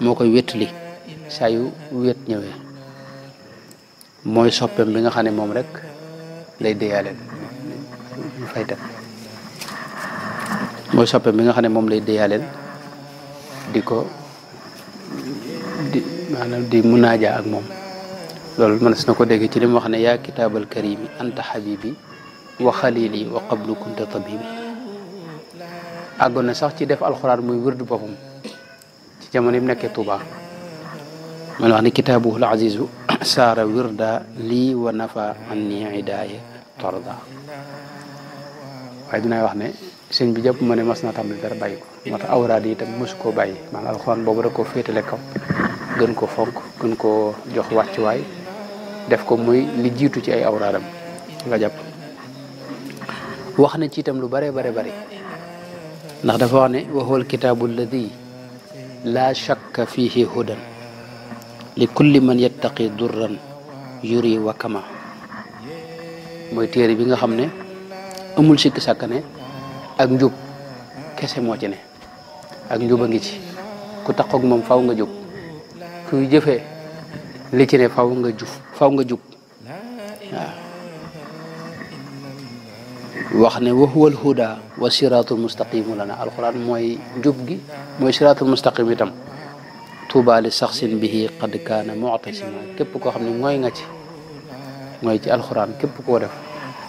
[SPEAKER 1] moo koy wétali saa yu wét ñëwee mooy soppeem bi nga xam ne moom rek lay déyaaleel faytal mooy soppeem bi nga xam ne moom lay déyaaleel maanaam di munaaja ak moom loolu mënees na ko dégg ci li mu wax ne yaa kitaabal karimi anta habibi wa xalili wa qablu kunta tabibi àggoon na sax ci def alxuraan muy wërdu boppam ci jamono yi mu nekkee Tuuba man wax ne kitaabuhul azizu saara wirda lii wa nafa anni idaaya torda waaye dinaay wax ne sëñ bi jàpp ma ne mas naa tàmbali dara bàyyi ko moo tax awraad yi itam mosu koo bàyyi maanaam alxuraan boobu rek koo féetale kaw gën ko fonk gën koo jox wàccuwaay def ko muy li jiitu ci ay awraadam nga jàpp wax na ci itam lu bare bare bari ndax dafa wax ne wa huwa alkitaabu alladi laa shakka fihi hudan li kulli man yattaqi durran yuri wa kama mooy téere bi nga xam ne amul sikki sàkk ne ak njub kese moo ci ne ak njub a ngi ci ku taxoog moom faw nga jub kuy jëfee li ci ne faw nga jub waaw wax ne wa huwal huda wa siraatul mustaqimu lana alquran mooy njub gi mooy siraatul mustaqim itam tuuba li saxsin bihi qad kaana mu'tasima képp koo xam ne mooy nga ci mooy ci alquran képp koo def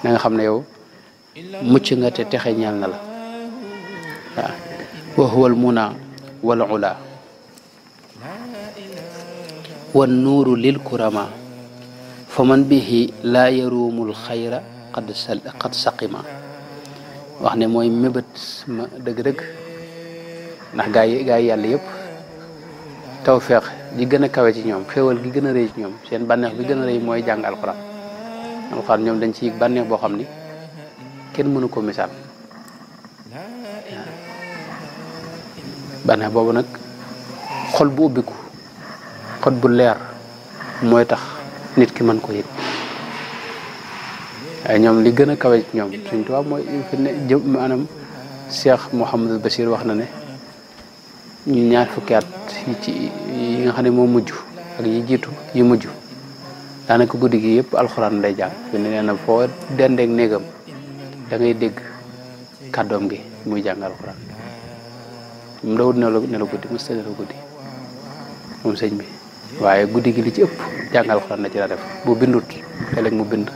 [SPEAKER 1] na nga xam ne yow mucc nga te texe ñal na la waaw wa huwal muna wal ula wan nuuru lil kurama fa man bihi laa yaruumul xayra qad saqima wax ne mooy mébét ma dëgg-dëgg ndax gaa yi yàlla yëpp tawfeex ji gën a kawe ci ñoom xéewal gi gën a rëy ci ñoom seen bànneex bi gën a rëy mooy jàng alxuraan ñoom dañ ci yëg bànneex boo xam ni kenn mënu ko misaal bànneex boobu nag xol bu ubbiku xol bu leer mooy tax nit ki mën ko yëg waaye ñoom li gën a kawe ci ñoom Sëñ Tuubaa mooy fi ne maanaam Cheikh Mouhamadul Bachir wax na ne ñu ñaar fukki at yi nga xam ne moo mujj ak yi jiitu yi mujj daanaka guddi gi yëpp alxuraan lay jàng fi ne nee na foo dendeeg néegam da ngay dégg kàddoom gi muy jàng alxuraan moom dawut nelaw guddi mos ta nelaw guddi moom sëñ bi waaye guddi gi li ci ëpp jàng alxuraan la ci la def bu bindut léeg-léeg mu bind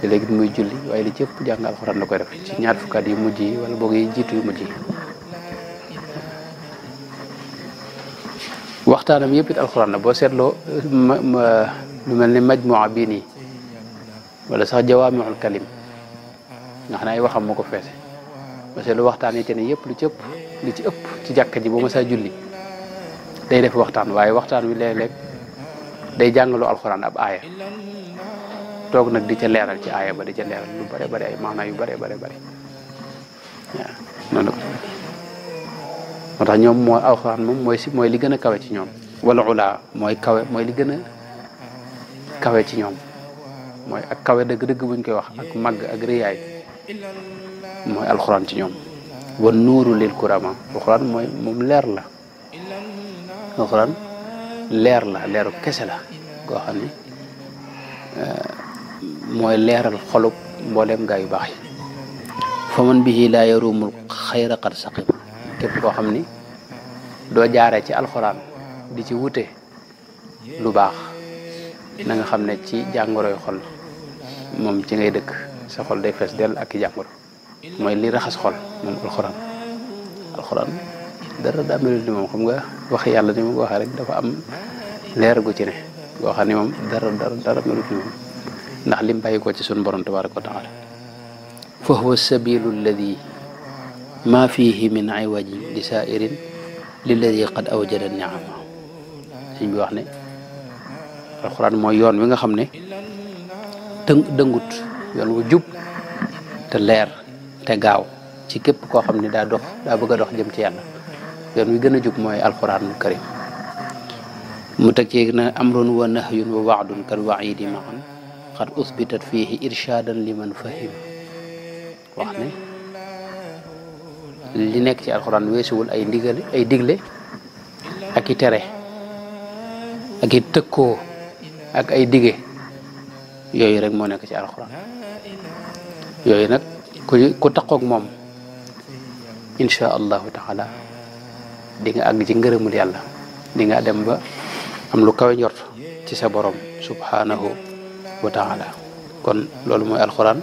[SPEAKER 1] léegi muy julli waaye li ci ëpp jàng alxuraan la koy def ci ñaar fukki at yu mujj yi wala boog yi jiitu yu mujj yi waxtaanam yëpp it alxuraan la boo seetloo lu mel ni majmuwa bii nii wala sax jawaamiul kalim nga xam ne ay waxam moo ko feese boo seetloo waxtaan yi te ne yëpp li ci ëpp ci jàkka ji boo ma saa julli day def waxtaan waaye waxtaan wi léeg-léeg day jàngaloo alxuraan ab aaya toog nag di ca leeral ci aaya ba di ca leeral lu bare bare ay maanaa yu bare bare bare waaw noonu la moo tax ñoom mooy alxuraan moom mooy li gën a kawe ci ñoom wala ula mooy li gën a kawe ci ñoom mooy ak kawe dëgg-dëgg buñ koy wax ak màgg ak rëyaay mooy alxuraan ci ñoom wan nuuru lil kurama alxuraan mooy moom leer la alxuraan leeru kese la goo xam ne mooy leeral xolub mbooleem gaa yu baax yi fa man bihi laa yarumul xayra qad saqim képp koo xam ni doo jaaree ci alxuraan di ci wute lu baax na nga xam ne ci jàngoroy xol moom ci ngay dëkk sa xol day fees dell ak i jàngoro mooy li raxas xol moom alxuraan dara daa melul ni moom xam nga wax yàlla ni mu ko waxee rek dafa am leer gu ci ne goo xam ne moom dara melut ni moom ndax lim bàyyi ko ci sunu borom tabaraka wa taala fa huwa sabilu alladi ma fihi min iwaji li sairin lilladi qad awjada niama suñ bi wax ne alxuraan mooy yoon wi nga xam ne dëngut yoon wu jub te leer te gaaw ci képp koo xam ne daa bëgg a dox jëm ci yàlla yoon wi gën a jub mooy alxuraanul karim mu teg ci na amrun wa nahyun wa waadun kal waidi maan xad usbitat fihi irshadan liman fahim wax ne li nekk ci alxuraan weesuwul ay digle ak i tere ak i tëkkoo ak ay dige yooyu rek moo nekk ci alxuraan yooyu nag ku taqoog moom insha allahu taala di nga àgg ci ngërëmul yàlla di nga dem ba am lu kawe njort ci sa borom subhanahu wa taala kon loolu mooy alxuraan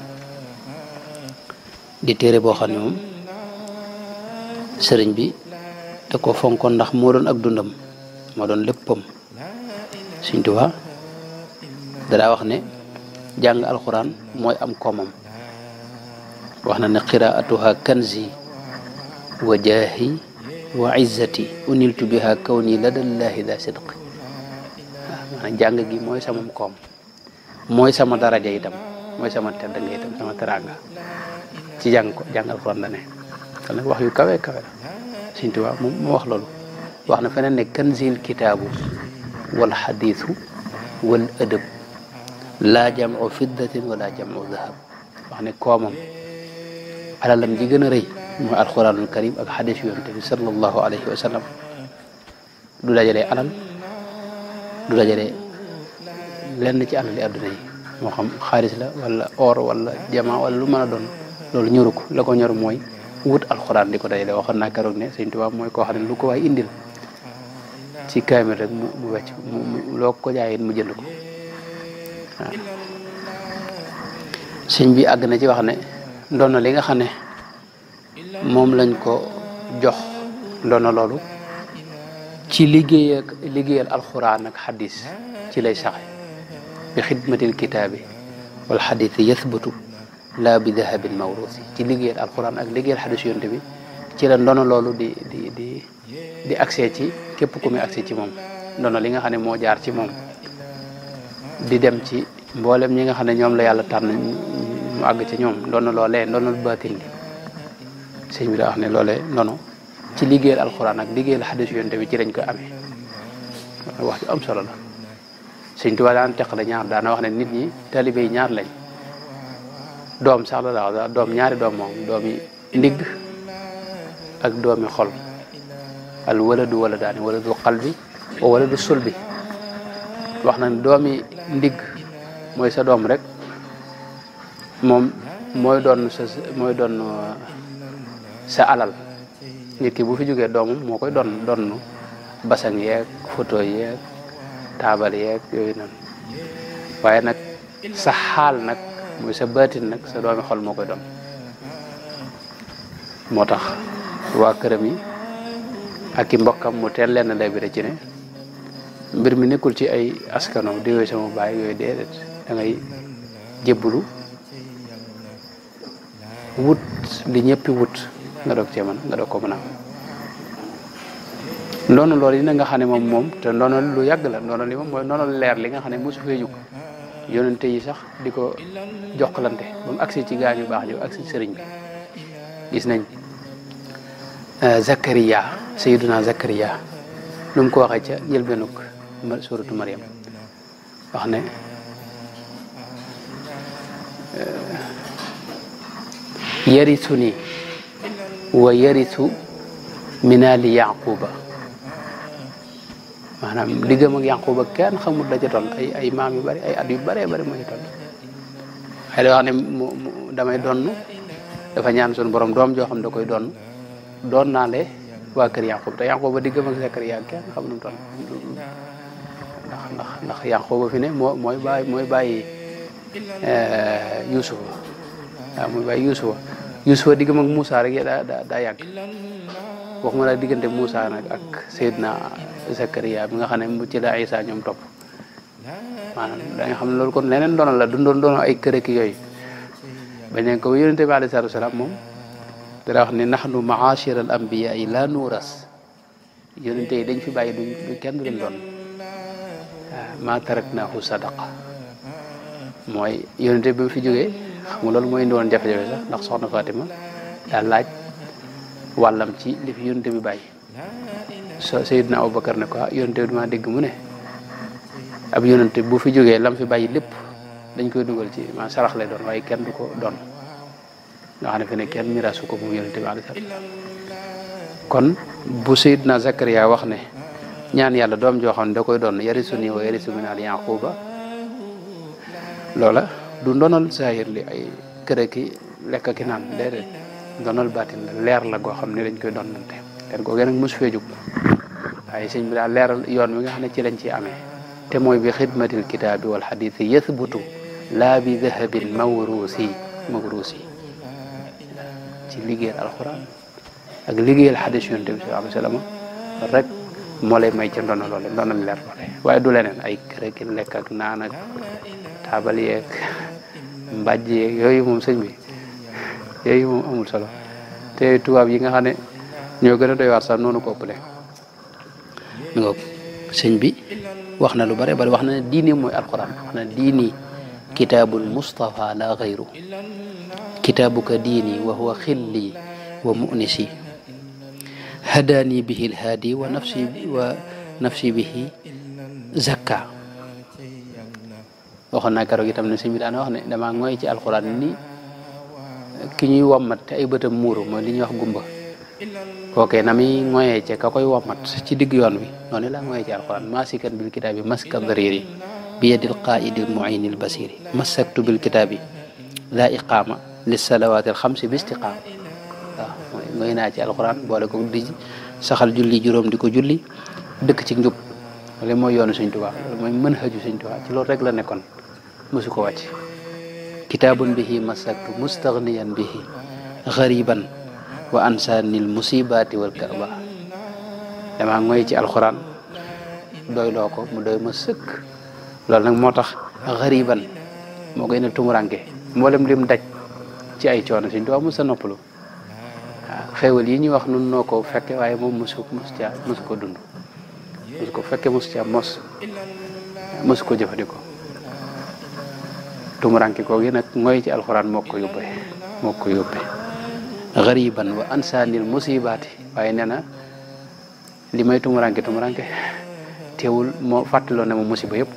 [SPEAKER 1] di téere boo xam ne moom sëriñ bi te ko fonkoon ndax moo doon ak dundam moo doon léppam Sëriñ Tuubaa dadaa wax ne jàng alxuraan mooy am koomam wax na ne qiraatuha kanzi wa jaahi wa izzati uniltu biha kawni ladallahi da sidq maanaam jàng gi mooy sama koom mooy sama daraja itam mooy sama tedd nga itam sama teranga ci jàng alxuraan la ne kon nag wax yu kawe la Sëriñ Tuubaa moom moo wax loolu wax na feneen ne kanzil kitaabu wal xadiisu wal adab laa jamu fiddatin wala jamu dahab wax ne koomam alalam ji gën a rëy mooy alxuraanul karim ak xadiis yonent bi sallallahu alayhi wa sallam du dajalee alal du dajalee lenn ci alal yi àdduna yi moo xam xaalis la wala or wala jama wala lu mën a doon loolu ñoru ko la ko ñor mooy wut alxuraan di ko dajale waxoon naa keroog ne Sëriñ Tuubaa mooy koo xam ne lu ko waay indil ci kaamil rek mu wecc mu loo ko jaayee mu jënd ko waaw sëñ bi àgg na ci wax ne ndono li nga xam ne moom lañ ko jox ndono loolu ci liggéeyal alxuraan ak xadis ci lay saxe bi xidmatil kitaabi wal xadis yathbutu laa bi dahabin mawrusi ci liggéeyal alxuraan ak liggéeyal xadis yonte bi ci la ndono loolu di accès ci képp ku muy accès ci moom ndono li nga xam ne moo jaar ci moom di dem ci mboolem ñi nga xam ne ñoom la yàlla tànn mu àgg ci ñoom ndono loolee ndono baatin li sëñ bi daa wax ne loolee ndono ci liggéeyal alxuraan ak liggéeyal xadis yonte bi ci lañ ko amee wax ju am solo la Sëñ Tuubaa daan teqale ñaar daana wax ne nit ñi taalibe yi ñaar lañ doom sax la wax doom ñaari doom moom doomi ndigg ak doomi xol al waladu waladaani waladu qalbi wa waladu sulbi wax na doomi ndigg mooy sa doom rek moom mooy doon sa alal nit ki bu fi jógee doomam moo koy doon basang yeeg photo yeeg taabal yeeg yooyu noonu waaye nag sa xaal nag mooy sa baatin nag sa doomi xol moo koy doon moo tax waa këram yi ak i mbokkam mu teel leen lay bi ci ne mbir mi nekkul ci ay askano di yooyu sama baay yooyu déedéet da ngay jébbalu wut li ñëppi wut nga doog cee nga doog ko mën a am ndoonu loolu yi na nga xam ne moom te ndoonu lu yàgg la ndoonu li moom mooy ndoonu leer li nga xam ne mosu fee jug yonente yi sax di ko jokkalante ba mu agsi ci gaañu baax ji agsi sëriñ bi gis nañ Zakariya Sayyiduna Zakariya lu mu ko waxee ca njëlbeenug suratu Maryam wax ne yarisuni wa yarisu minali Yaquba maanaam diggam ak Yaquba kenn xamul la ca toll ay maam yu bari ay at yu bëree bëri moo ci toll xëy na wax ne damay donn dafa ñaan suñu borom doom joo xam da koy doon naale waa kër Yaqub te Yaqub ba diggam ak Zakariya kenn xam nu mu toll ndax Yaqub ba fi ne mooy bàyyi Yuusufa waaw mooy bàyyi Yuusufa diggam ak Moussa rek daa yàgg waxuma la diggante Moussa nag ak Seydina Zakariya bi nga xam ne mu ci la Isa ñoom topp maanaam da nga xam ne loolu kon leneen doonal la doon ay kër ak yooyu bañ ne ko yonente bi alayhi salaatu wasalaam moom dara wax ne nahnu ma'ashira al anbiya yi la nuuras yonente yi dañ fi bàyyi du kenn du leen doon ma taraknahu sadaqa mooy yonente bi mu fi jógee xam nga loolu mooy indi woon jafe-jafe sax ndax soxna Fatima daa laaj wàllam ci li fi yonente bi bàyyi Seydina Abubakar ne ko yonente bi dama dégg mu ne ab yonente bu fi jógee lam fi bàyyi lépp dañ koy dugal ci ma sarax lay doon waaye kenn du ko doon nga xam ne fi ne kenn miraasu ko moom yonente bi alayhi salaam kon bu Seydina Zakariya wax ne ñaan yàlla doom joo xam ne da koy doon yarisuni wa yarisu min aali Yaquba loola du ndonal zahir li ay kër ki lekk ki naan déedéet ndonal baatin la leer la goo xam ne dañ koy doonante leer googee nag mosu fee jóg waaye sëñ bi daal leeral yoon wi nga xam ne ci lañ ciy amee te mooy bi xidmatil kitaabi wal xadiisi yathbutu laa bi dahabin mawruusi ci liggéeyal alxuraan ak liggéeyal xadiis yonent bi sallallahu alayhi wa sallam rek moo lay may ca ndono loole ndonal leer loole waaye du leneen ay kër ki lekk ak naan ak taabal yeeg mbàjj yeeg yooyu moom sëñ bi yooyu moom amul solo te tubaab yi nga xam ne ñoo gën a doy waar sax noonu ko ëppale mi nga sëñ bi wax na lu bare bari wax na ne diini mooy alquran wax na diini kitaabul mustafa la gayru kitaabuka diini wa huwa xilli wa munisi hadaani bihi lhaadi wa nafsi bihi zakka waxoon naa keroog itam ne sëñ bi daana wax ne damaa ngoy ci alquran ni ki ñuy wommat te ay bëtam muuru mooy li ñuy wax gumba kookee na muy ngoyee ca ka koy wommat ci digg yoon wi noonu laa ngoyee ci alquran masikan bil kitaabi maska dariri bi yadil qaidi muini l basiri masaktu bil kitaabi la iqaama lis salawaatil xamsi bi istiqaama waaw mooy ngoy naa ci alquran boole ko di saxal julli juróom di ko julli dëkk ci njub loolu mooy yoonu Sëñ Tuubaa loolu mooy mën haju Sëñ Tuubaa ci loolu rek la nekkoon mësu ko wàcc kitaabun bihi masaktu mustaghniyan bihi ghariban wa ansaanil musibaati wal kaaba damaa ngoy ci alxuraan doyloo ko mu doy ma sëkk loolu nag moo tax ghariban moo koy ne tumuranke mboolem lim daj ci ay coono Sëñ Tuubaa mos a noppalu waaw xéewal yi ñuy wax nun noo ko fekke waaye moom mosu ko dund mosu ko fekke mosu ko jëfandikoo tumuranke koo gi nag ngoy ci alxuraan moo ko yóbbee gariban wa ansaanil musibaati waaye nee na li may tumuranke teewul moo fàttaloo ne ma musiba yëpp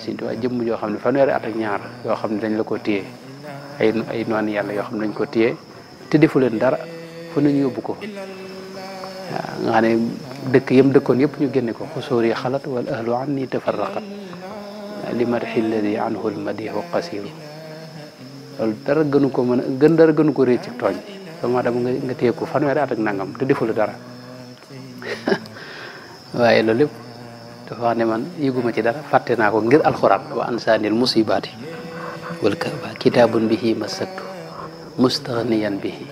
[SPEAKER 1] Sëñ Tuubaa jëmm joo xam ne fanweeri at ak ñaar yoo xam ne dañ la ko téye ay noon yàlla yoo xam ne dañ ko téye te defu leen dara fu nañu yóbbu ko waaw nga xam ne dëkk yëm dëkkoon yëpp ñu génne ko xusóor yi xalat wal ahlu anni tafarraqat li madxi alladi anhu lmadihu qasiru loolu dara gënu ko réy ci tooñ doomu aadama nga téye ko fanweeri at ak nangam te deful dara waaye loolu lépp dafa wax ne man yëguma ci dara fàtte naa ko ngir alxuraan wa ansaanil musibaati wal kaaba kitaabun bihi masaktu mustaghniyan bihi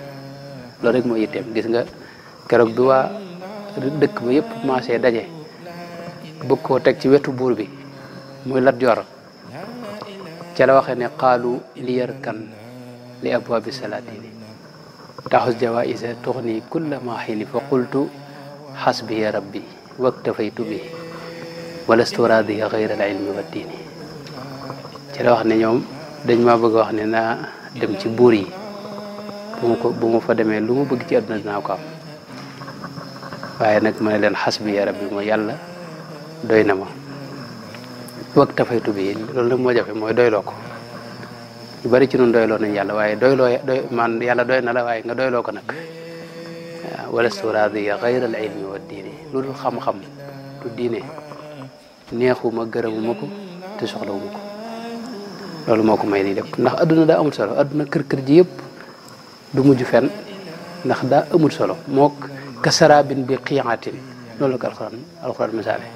[SPEAKER 1] loolu rek moo yitteem gis nga keroog bi waa dëkk ba yëpp commencé daje bëgg koo teg ci wetu buur bi muy Lat Joor ca la waxee ne qaalu li yarkan li abwaabi salaatini taxus jawaisa tuxni kulla ma xili fa qultu xasbiya rabbi waktafaytu bi walastu raadiya xayra al ilmi wa diini ca la wax ne ñoom dañ ma bëgg a wax ne naa dem ci buur yi bu ma fa demee lu ma bëgg ci àdduna dinaa ko am waaye nag ma ne leen xasbiya rabbi mooy yàlla doy na ma wak tafaytu bi loolu nag moo jafe mooy doyloo ko ñu bari ci noonu doyloo nañ yàlla waaye man yàlla doy na la waaye nga doyloo ko nag waaw walastu raadiya xayra al ilmi wa diini lu dul xam-xam du diine neexuma gërëmuma ko te soxlawuma ko loolu moo ko may nii lépp ndax adduna daa amul solo adduna kër ji yëpp du mujj fenn ndax daa amul solo mook ka sarabin bi qiiatin loolu la ko alxuraan misaale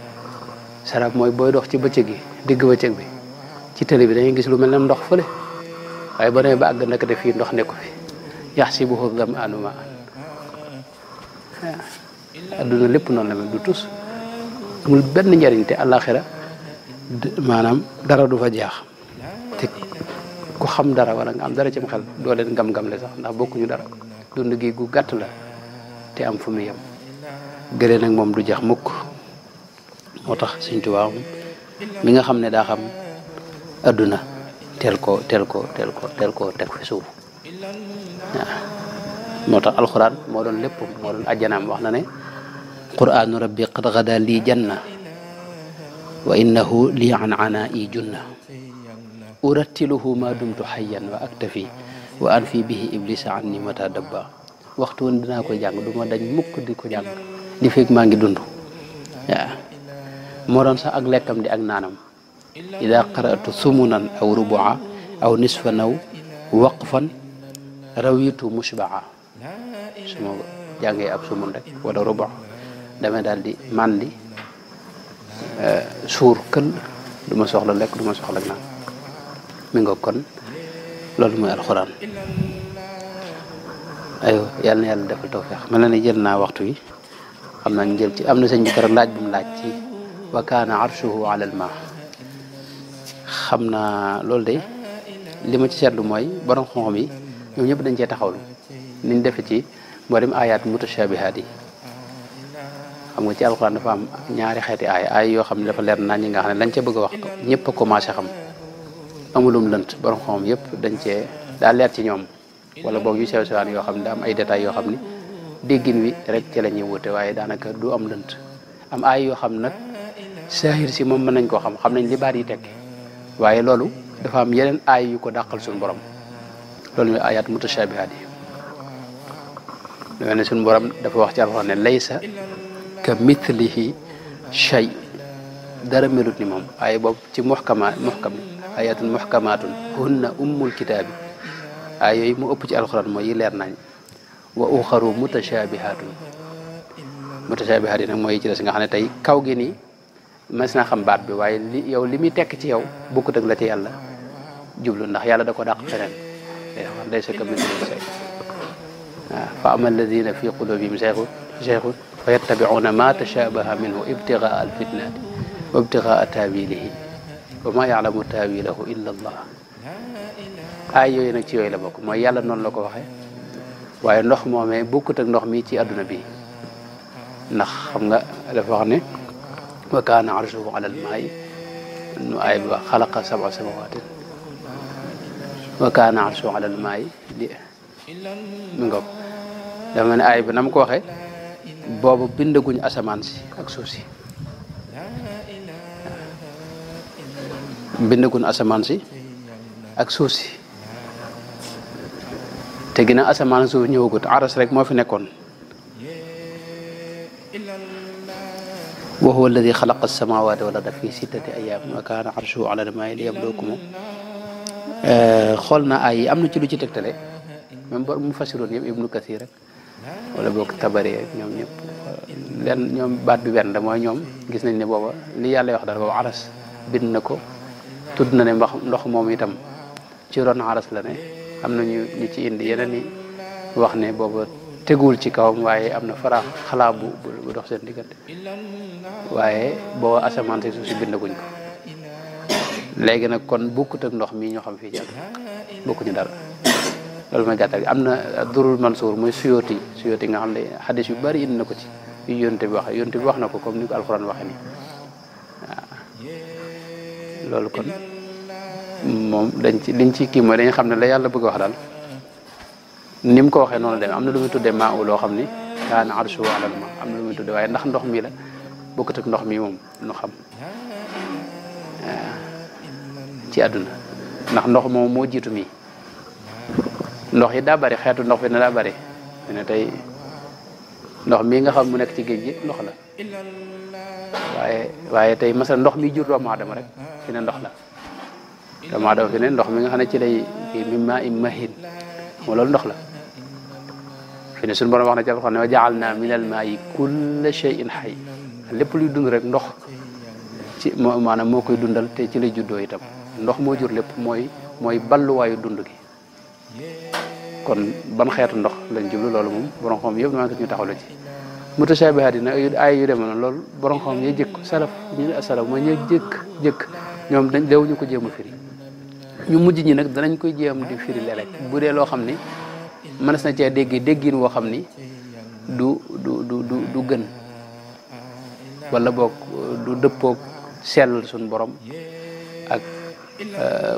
[SPEAKER 1] sarab mooy booy dox ci bëccëg gi digg bëccëg bi ci télé bi dañuy gis lu mel ne ndox fële waaye ba demee ba àgg nag de fii ndox nekku fi yaxsibuhu zam'aanu maa'an adduna lépp noonu la mel du tus amul benn njariñ te àllaaxira maanaam dara du fa jeex te ku xam dara wala nga am dara ci xel doo leen gam-gamle sax ndax bokkuñu dara dund gi gu gàtt la te am fu mu yem gëlee nag moom du jeex mukk moo tax Sëñ Tuubaa mi nga xam ne daa xam adduna teel ko teg fi suuf waaw moo tax alxuraan moo doon lépp moo doon ajjanaam wax na ne qur'aanu rabbi qad gada lii janna wa innahu lii an ana i junna urattiluhu ma dumtu hayyan wa aktafi wa an fi bihi iblisa anni mata dabba waxtu woon dinaa koy jàng du ma dañ mukk di ko jàng di fekk maa ngi dund waaw moo doon sax ak lekkam di ak naanam ida qara'tu sumunan aw rubua aw nisfa naw waqfan rawitu mushbaa su ma jàngee ab sumun rek wala rubu damay daal di màndi suur kël du ma soxla lekk du ma soxla naan mi nga kon loolu mooy alxuraan aywa yal na yàlla defal tawfiq mel na ne jël naa waxtu wi xam naa ñu jël ci am na sëñ bi keroog laaj bu mu laaj ci wa kaana arshuhu ala al ma xam naa loolu de li ma ci seetlu mooy borom xam-xam yi ñoom ñëpp dañ cee taxawlu niñ defe ci moo dem ayaat mutashabihaat yi xam nga ci alxuraan dafa am ñaari xeeti ay yoo xam ne dafa leer naa ñi nga xam ne lañ ca bëgg a wax ñëpp a commencé xam amulum lënt borom xam yëpp dañ cee daa leer ci ñoom wala boog yu sew sewaan yoo xam ne da am ay détails yoo xam ne déggin wi rek ci la ñuy wute waaye daanaka du am lënt am ay yoo xam nag saahir si moom mën nañ koo xam nañ li baat yi tekki waaye loolu dafa am yeneen ay yu ko dàqal suñu borom loolu mooy ayaat mutashabihaat yi dama ne suñu borom dafa wax ci alxuraan ne laysa ka mithlihi shay dara melut ni moom ay boobu ci muhkam ayatun muhkamatun hunna ummul kitaabi ay yooyu mu ëpp ci alxuraan mooy yi leer nañ wa uxaru mutashabihatun mutashabihat yi nag mooy yi ci des nga xam ne tey kaw gi nii mas naa xam baat bi waaye li muy tekk ci yow bokkut ak la ci yàlla jublu ndax yàlla da ko dàq feneen laysa ka mithlihi shay fa ama alladina fi qulubihim zayghun fa yattabi'una ma tashabaha minhu ibtigaa alfitnati wa ibtigaa tawilihi wa ma ya'lamu tawilahu illa allah ay yooyu nag ci yooyu la bokk mooy yàlla noonu la ko waxee waaye ndox moomee bokkut ak ndox mi ci àdduna bi ndax xam nga dafa wax ne wa kaana arshuhu ala al-maa'i nu ay ba xalaqa sab'a samawaatin wa kaana arshuhu ala al-maa'i mi ngoog dafa mel ne ay ba na mu ko waxee boobu bindaguñ asamaan si ak suuf si bindaguñ asamaan si ak suuf si te ginnaaw asamaan suuf ñëwagut aras rek moo fi nekkoon wa huwa alladi xalaqa as-samawati wal arda fi sittati ayyamin wa kaana arshuhu ala al-maa'i liyabluwakum xool na ay am na ci lu ci tegtale même bor mu fasiroon yëpp ibnu kathir rek wala boog tabari ñoom ñëpp len ñoom baat bi benn da mooy ñoom gis nañ ne booba li yàlla wax daal booba aras bind na ko tudd na ne ndox moom itam ci ron aras la ne am na ñu ci indi yeneen i wax ne booba teguwul ci kawam waaye am na fara xalaa bu dox seen diggante waaye booba asamaan si suuf si bindaguñ ko léegi nag kon bokkut ak ndox mi ñoo xam fii ci àdduna bokkuñu dara loolu mooy gàttal gi am na durul mansuur muy suyooti nga xam ne xadis yu bari indi na ko ci yu yonte bi wax na ko comme ni ko alxuraan waxe nii waaw loolu kon moom liñ ci kii mooy dañu xam ne la yàlla bëgg wax daal ni mu ko waxee noonu demee am na lu muy tuddee maa loo xam ni kaana arshuhu alal ma am na lu muy tuddee waaye ndax ndox mi la bokkut ak ndox mi moom nu xam ci àdduna ndax ndox moom moo jiitu mi ndox yi daa bari xeetu ndox fi ne daa bari ne tey ndox mii nga xam mu nekk ci géej gi ndox la waaye tey masal ndox mi jur doomu aadama rek fi ne ndox la doomu aadama fi ne ndox mi nga xam ne ci lay mi maa im mahin moo loolu ndox la fi ne suñu borom wax na ci alxuraan ne wa ja'alna minal maa'i kulla shay'in hayy lépp luy dund rek ndox ci maanaam moo koy dundal te ci lay juddoo itam ndox moo jur lépp mooy balluwaayu dund gi kon ban xeetu ndox lañ jublu loolu moom borom xam yëpp dama ko ñu taxaw la ci mutashabihaat yi nag ay yu demee noonu loolu borom xam yi jëkk salaf ñu ne salaf mooy ñu jëkk ñoom dañ dewuñu ko jéem a firi ñu mujj ñi nag danañ koy jéem di firi léeg-léeg bu dee loo xam ni mënees na cee déggin woo xam ni du gën wala boog du dëppoog sell suñu borom ak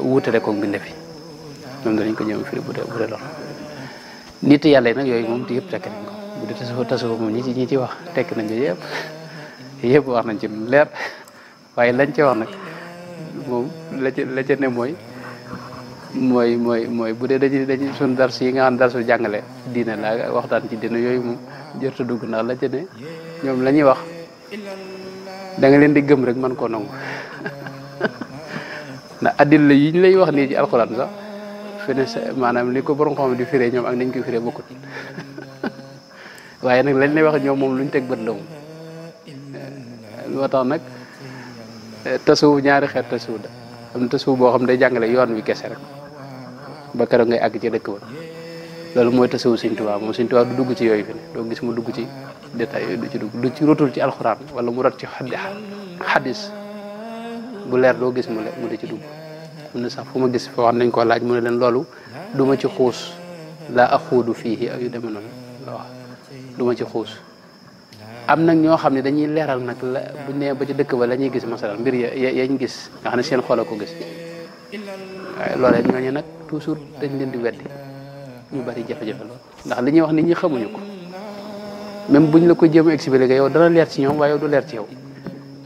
[SPEAKER 1] wuutale koog mbinde fi ñoom danañ ko jéem a firi bu dee loolu nit yàlla yi nag yooyu moom yëpp tekk nañ ko bu dee tasawuf moom ñi ci wax tekk nañ ko yëpp wax nañ ci lu leer waaye lañ ci wax nag moom la ca ne mooy bu dee dañuy suñ dars yi nga xam darsu jàngale diine la waxtaan ci diine yooyu moom jërta dugg ndax la ca ne ñoom la ñuy wax da nga leen di gëm rek man koo nangu ndax addil la yi ñu lay wax nii ci alxuraan sax fi ne maanaam li ko borom xam di firee ñoom ak nañ koy firee bokkut waaye nag lañ lay wax ñoom moom luñ teg bët la moom moo tax nag tasawuf ñaari xeet tasawuf da am na tasawuf boo xam day jàngale yoon wi kese rek ba keroog ngay àgg ci dëkk ba loolu mooy tasawuf Sëñ Tuubaa moom Sëñ Tuubaa du dugg ci yooyu fi ne doo gis mu dugg ci détail yooyu du ci dugg du ci rotul ci alxuraan wala mu rot ci xadis bu leer doo gis mu di ci dugg mun na sax fu ma gis foo xam nañ koo laaj mu ne leen loolu du ma ci xuus laa axuudu fii ak yu demee noonu la wax du ma ci xuus am nag ñoo xam ne dañuy leeral nag la bu nee ba ci dëkk ba la ñuy gis masalan mbir yañ gis nga xam ne seen xol a ko gis waaye loolee ñooñu nag toujours dañ leen di weddi ñu bari jafe-jafe lool ndax li ñuy wax nit ñi xamuñu ko même buñ la ko jéem a expliquer yow dana leer ci ñoom waaye yow du leer ci yow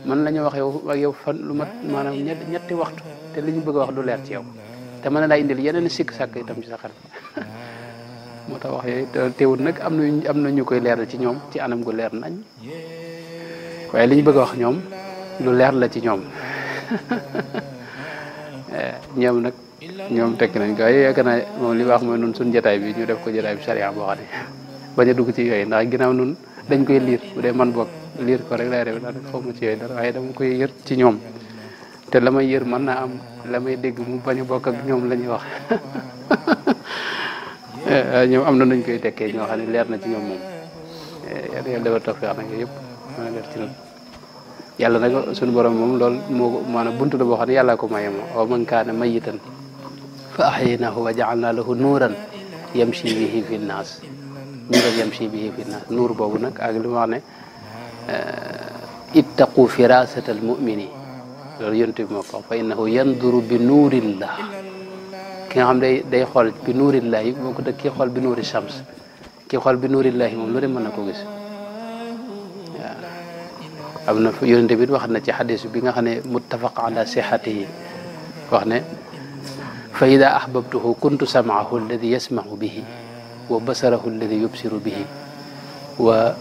[SPEAKER 1] man la ñu wax yow ak yow fan lu mat maanaam ñetti waxtu te li ñu bëgg a wax du leer ci yow te mën na laa indil yeneen sikk sàkk itam ci sa xel moo tax wax yooyu teewul nag am na ñu koy leeral ci ñoom ci anam gu leer nañ waaye li ñu bëgg a wax ñoom lu leer la ci ñoom ñoom nag ñoom tekk nañ ko waaye yaakaar naa moom li wax mooy nun suñ jotaay bi ñu def ko jotaay bi sariya boo xam ne bañ a dugg ci yooyu ndax ginnaaw nun dañ koy liir bu dee man bokk liir ko rek lay def ndax xaw ma ci yooyu dara waaye dama koy yër ci ñoom te la may yër mën naa am la may dégg mu bañ a bokk ak ñoom la ñuy wax ñoom am na nuñ koy tekkee ñoo xam ne leer na ci ñoom moom yàlla defal tawfiq nag yooyu yëpp mën a leer ci ñoom yàlla nag suñu borom moom loolu moo ko maanaam buntu la boo xam ne yàllaa ko maye moom wa man kaana mayitan fa ahyaynahu wa ja'alna lahu nuuran yamshi bihi fi nnaas nuur boobu nag ak li ma wax ne ittaqu firasata al mumini loolu yonent bi moo ko fa innahu yanduru bi nuurillah ki nga xam day xool bi nuurillahi boo ko dëkk kii xool bi nuuri shams kii xool bi nuurillahi moom lu ne mën na ko gis waaw am na yonent bi wax na ci xadis bi nga xam ne muttafaq ala sihatihi wax ne fa ida ahbabtuhu kuntu sam'ahu alladi yasma'u bihi wa basarahu alladi yubsiru bihi wa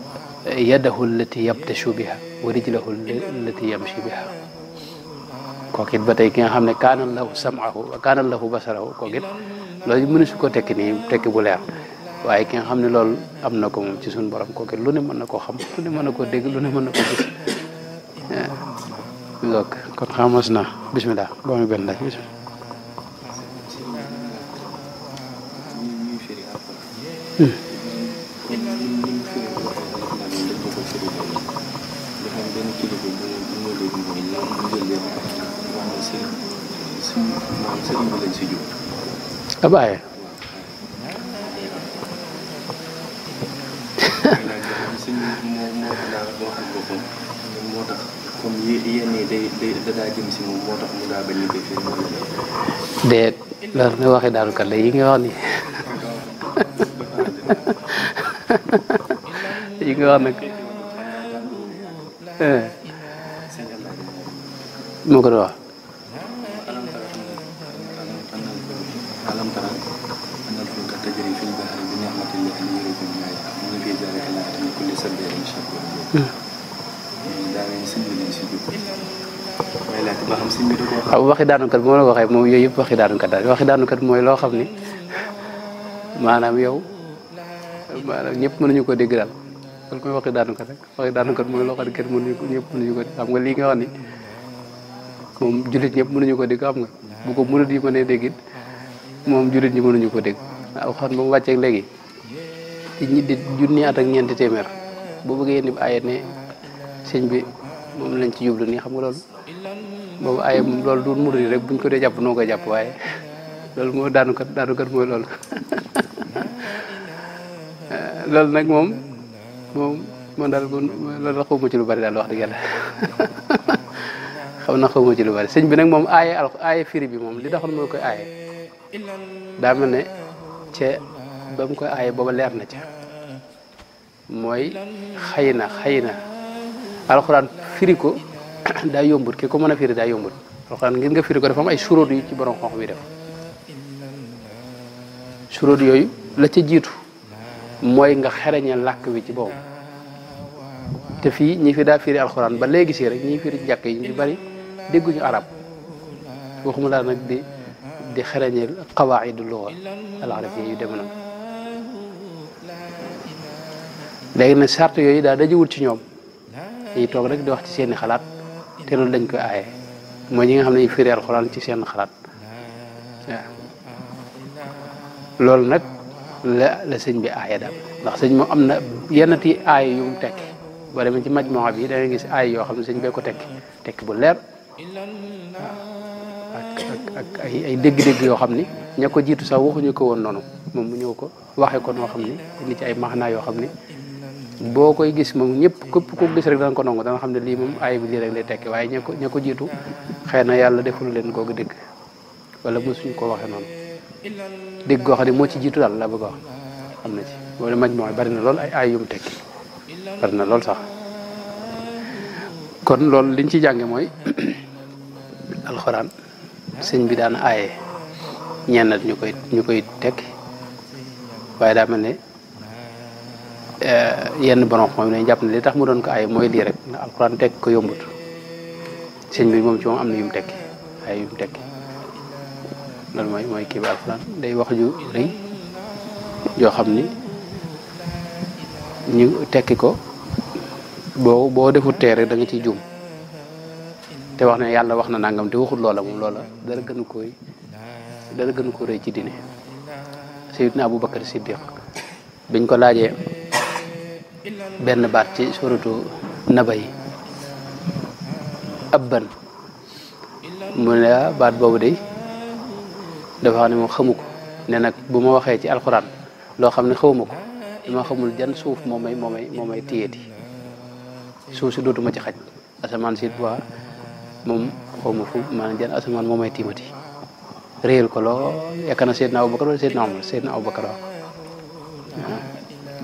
[SPEAKER 1] yadahu allati yabtashu biha wa rijlahu allati yamshi biha kooku it ba tey ki nga xam ne kaana lahu sam'ahu wa kaana lahu basarahu kooku it loolu mënu su ko tekki nii tekki bu leer waaye ki nga xam ne loolu am na ko moom ci suñu borom kooku it lu ne mën na koo xam lu ne mën na koo dégg lu ne mën na koo gis waaw kon xamas na bismillah boo mi benn laaj bismillah abaaye déet loolu nga waxi daal kat la yi nga wax ni yi nga wax nag moo ko doon wax waaw waxi daanukat moo la waxee moom yooyu yëpp waxi daanukat daal waxi daanukat mooy loo xam ni maanaam yow maanaam ñëpp mënuñu ko dégg daal loolu koy waxi daanukat rek waxi daanukat mooy loo xam ne kenn mënuñu ko ñëpp mënuñu ko xam nga lii nga wax ni moom jullit ñëpp mënuñu ko dégg xam nga bu ko murid yi mënee dégg it moom jullit ñi mënuñu ko dégg alxuraan ba mu wàcceeg léegi di junni at ak ñeenti téeméer boo bëggee ni aaye ne sëñ bi moom lañ ci jublu nii xam nga loolu boobu aaye moom loolu du murid yi rek buñ ko dee jàpp noo koy jàpp waaye loolu moo daanukat mooy loolu loolu nag moom man daal loolu xawma ci lu bari daal wax dëgg yàlla xam na xawma ci lu bari sëñ bi nag moom aaye firi bi moom li taxoon moo koy aaye daa mel ne ca ba mu koy aaye booba leer na ca mooy xëy na alxuraan firi ko daa yombut ki ko mën a firi daa yombut alxuraan ngir nga firi ko dafa am ay suróot yu ci borom xonq bi def suróot yooyu la ca jiitu mooy nga xereñe làkk wi ci boppam te fii ñi fi daa firi alxuraan ba léegi si rek ñi firi jàkk yi ñu bari dégguñu arab waxuma laa nag di xereñe qawaa'idu lugha al arabiyya yu dem na léegi nag sart yooyu daal dajewul ci ñoom dañuy toog rek di wax ci seeni xalaat te loolu dañ koy aaye mooy ñi nga xam ne ñu firi alxuraan ci seen xalaat waaw loolu nag la sëñ bi aaye daal ndax sëñ moom am na yennati aay yu mu tekki boo demee ci majmuwa bi da ngay gis aay yoo xam ne sëñ bee ko tekki bu leer waaw ak ay dégg-dégg yoo xam ni ña ko jiitu sax waxuñu ko woon noonu moom mu ñëw ko waxee ko noo xam ni indi ci ay maxnaa yoo xam ni boo koy gis moom ñëpp képp ko gis rek dana ko nangu dana xam ne lii moom aay bi lii rek lay tekki waaye ña ko jiitu xëy na yàlla deful leen googu dégg wala mosuñu ko waxee noonu dégg goo xam ne moo ci jiitu daal la bëgg a wax am na ci loolu majmuwa bari na lool ay aay yu mu tekki bari na lool sax kon loolu liñ ci jànge mooy alxuraan sëñ bi daan aaye ñennat ñu koy tekki waaye daa mel ne yenn borom xam ne jàpp ne li tax mu doon ko aaye mooy lii rek ndax alxuraan tekki ko yombut sëñ bi moom ci moom am na yu mu tekki ay yu mu tekki loolu mooy kii bi alxuraan day wax ju rëy yoo xam ni ñu tekki ko boo defut tee rek da nga ciy juum te wax ne yàlla wax na nangam te waxul loola moom loola dara gënu ko rëy ci diine Sayyidina Abu Bakar Siddiq biñ ko laajee benn baat ci suratu Naba yi abban mu ne baat boobu de dafa xam ne moom xamu ko ne nag bu ma waxee ci alxuraan loo xam ne xawma ko dama xamul jan suuf moo may téyeeti suuf si dootuma ci xaj asamaan si waa moom xawma fu maanaam jan asamaan moo may tiimati réyal ko loo yaakaar na Seydina Abubakar wala Seydina Abubakar wax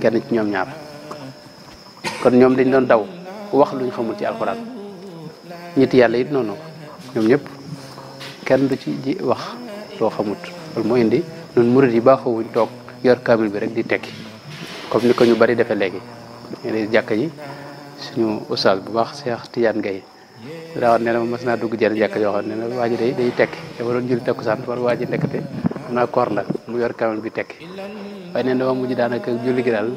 [SPEAKER 1] kenn ci ñoom ñaar kon ñoom dañ doon daw wax luñ xamul ci alxuraan ñetti yàlla it noonu ñoom ñëpp kenn du ci ji wax loo xamut loolu moo indi ñun murid yi baaxoowuñ toog yor kaamil bi rek di tekki comme ni ko ñu bari defee léegi ñeneen jàkka ji suñu ustaas bu baax Cheikh Tidiane Gaye daa nee na ma mas naa dugg jenn jàkka yoo xam ne ne waa ji day tekki dafa doon jël takkusaan war waa ji nekkate xam naa koor la mu yor kaamil bi tekki waaye neen dama mujj daanaka julli gi daal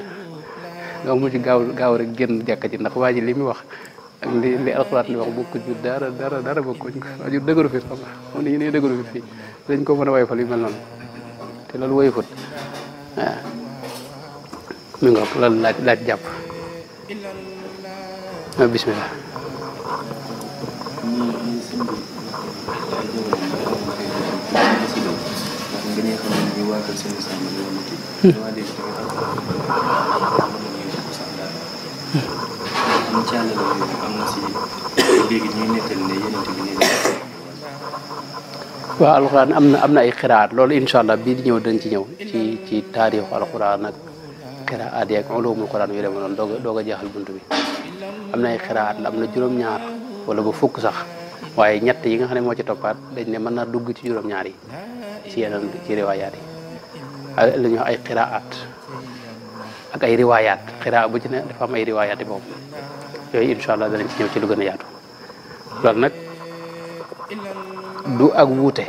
[SPEAKER 1] dama mujj gaaw rek génn jàkka ji ndax waa ji li muy wax ak li alxuraan di wax bokkuñ ñu dara bokkuñ ko waa ji dëgëru fit xam nga moom ni ñu ne dëgëru fit fii dañ ko mën a woyofal yu mel noonu te loolu woyofut waaw mi nga loolu laaj jàpp bismillah waaw alxuraan am na ay xiraat loolu incha allah bii di ñëw dañ ci ñëw ci taarixu alxuraan ak xiraat yi ak ulumul quran yu demoon noonu doog a jeexal bunt bi am na ay xiraat la am na juróom-ñaar wala ba fukk sax waaye ñett yi nga xam ne moo ci toppaat dañ ne mën naa dugg ci juróom-ñaar yi ci yeneen ci riwaayaat yi la ñuy wax ay xiraat ak ay riwaayaat xiraa bu ci ne dafa am ay riwaayaat yi boobu yooyu incha allah danañ ci ñëw ci lu gën a yaatu loolu nag du ak wuute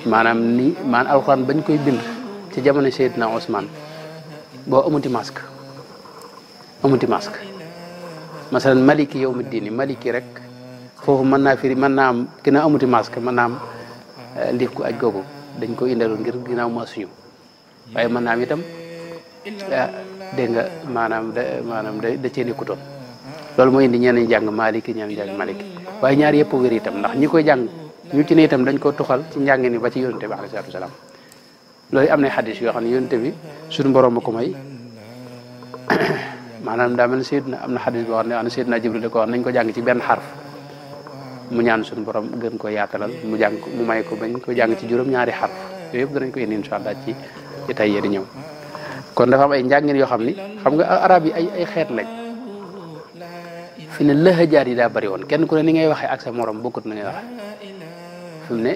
[SPEAKER 1] maanaam ni alxuraan bañ koy bind ci jamono Seydina Ousmane boo amuti masque masalan maliki yawmi diini maliki rek foofu mën naa firi mën naa am ginnaaw amuti masque mën naa am liif ku aj googu dañ ko indaloon ngir ginnaaw ma suñu waaye mën naa am itam dégg nga maanaam da cee nekkutoon loolu mooy indi ñenn ñi jàng maliki ñenn ñi jàng maliki waaye ñaar yëpp wér itam ndax ñi koy jàng ñu ci ne itam dañ ko tuxal ci njàng ni ba ci yonente bi alayhi salaatu wasalaam loolu am na xadis yoo xam ne yonente bi suñu borom a ko may maanaam daa mel ne Seydina am na xadis boo xam ne Seydina Jibril da ko wax nañ ko jàng ci benn xarf mu ñaan suñu borom gën ko yaatalal mu jàng mu may ko bañ ko jàng ci juróom-ñaari xarf yooyu yëpp danañ ko indi incha allah ci tay yee di ñëw kon dafa am ay njàngin yoo xam ni xam nga arab yi ay xeet lañ fi ne lëhëjaat yi daa bari woon kenn ku ne ni ngay waxee ak sa morom bokkut na ngay waxee fi mu ne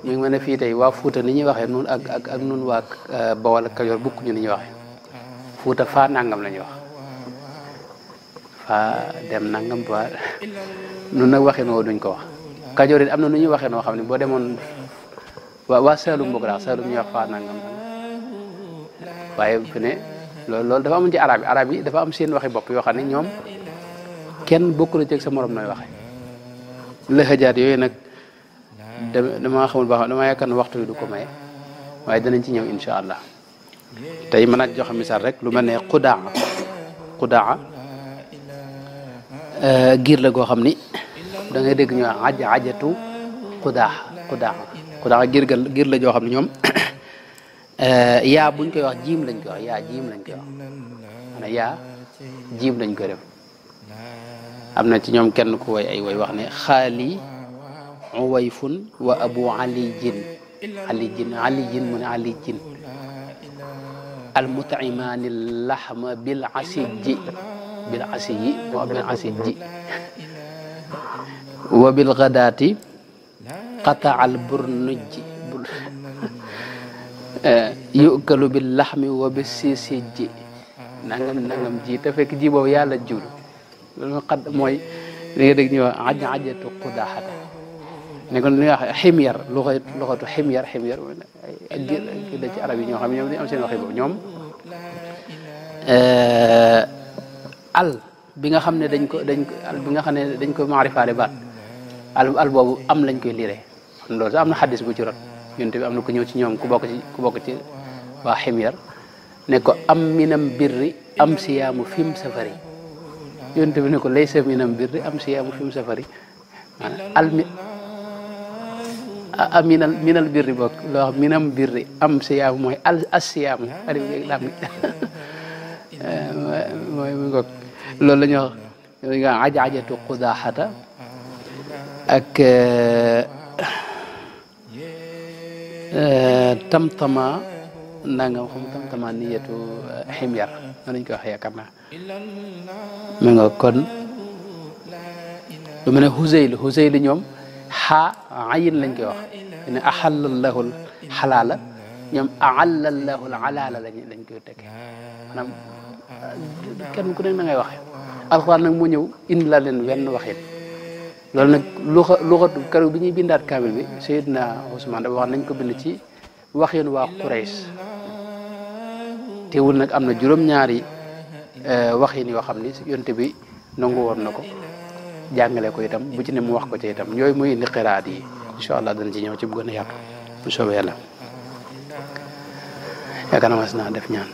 [SPEAKER 1] mi ngi mel ne fii tey waa Fuuta ni ñuy waxee nun ak nun waa Bawol ak Kajoor bokkuñu ni ñuy waxee Fuuta faa nangam la ñuy wax faa dem nangam ba nun nag waxee noo duñ ko wax Kajoor it am na nu ñuy waxee noo xam ne boo demoon waa Saalum bokk daal Saalum ñuy wax faa nangam waaye fi ne loolu dafa am ci arab yi dafa am seen waxi bopp yoo xam ne ñoom kenn bokkul ci ak sa morom nooy waxe lëxëjaat yooyu nag dama xamul baax dama yaakaar ne waxtu wi du ko maye waaye danañ ci ñëw insha allah tey mën naa joxe misaal rek lu mel ne xudaa giir la goo xam ni da ngay dégg ñu ajatu xudaa giir la joo xam ne ñoom yaa buñ koy wax jiim lañ koy wax yaa jiim lañ koy wax maanaam yaa jiim lañ koy def am na ci ñoom kenn ku way ay way wax ne xaali uwayfun wa abu alijin mu ne alijin almutaimaani laxma bil asiji wa bil gadaati qata al burnujji yukalu bil laxmi wa bis sisiji nangam ji te fekk ji boobu yàlla jul loolu xad mooy li nga dégg ñuy wax ajatu qudaaxata ne kon li nga wax ximyar luxatu ximyar ak da ci arab yi ñoo xam ne ñoom dañu am seen waxi boobu ñoom al bi nga xam ne dañ ko maarifaale baat al boobu am lañ koy liire loolu sax am na xaddis bu ci rot yonent bi am na ko ñëw ci ñoom ku bokk ci waa ximyar ne ko am minam birri am siyaamu fim safari yonent bi ne ko laysa minam birri am siyaamu fim safari maanaam minal birri bokk loo xam minam birri am siyaamu mooy as-siyaamu alif lam mooy mu ngoog loolu la ñu wax nga ajatu qudaaxata ak tamtama nangam xam tamtama niyatu ximyar noonu lañ koy wax yaakaar naa mu nga kon lu mel ne Huzayl ñoom xaa ayin lañ koy wax ne axallallahu xalaala ñoom ahallallahu alaala lañ koy teg maanaam kenn ku ne na ngay waxe alxuraan nag moo ñëw indi la leen wenn waxin loolu nag luxatu keroog bi ñuy bindaat kaamil bi Seydina Ousmane dafa wax nañ ko bind ci waxin waa Quraysh teewul nag am na juróom-ñaari waxin yoo xam ni yonte bi nangu woon na ko jàngale ko itam bu ci ne mu wax ko ci itam yooyu muy indi xiraat yi incha allah dana ci ñëw ci bu gën a yaatu bu soobee yàlla yaakaar naa mas naa def ñaan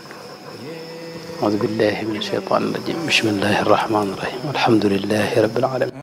[SPEAKER 1] auzu billahi min ashaytan rajim bismillahi arrahmani irrahim alhamdulillahi rabbil alamin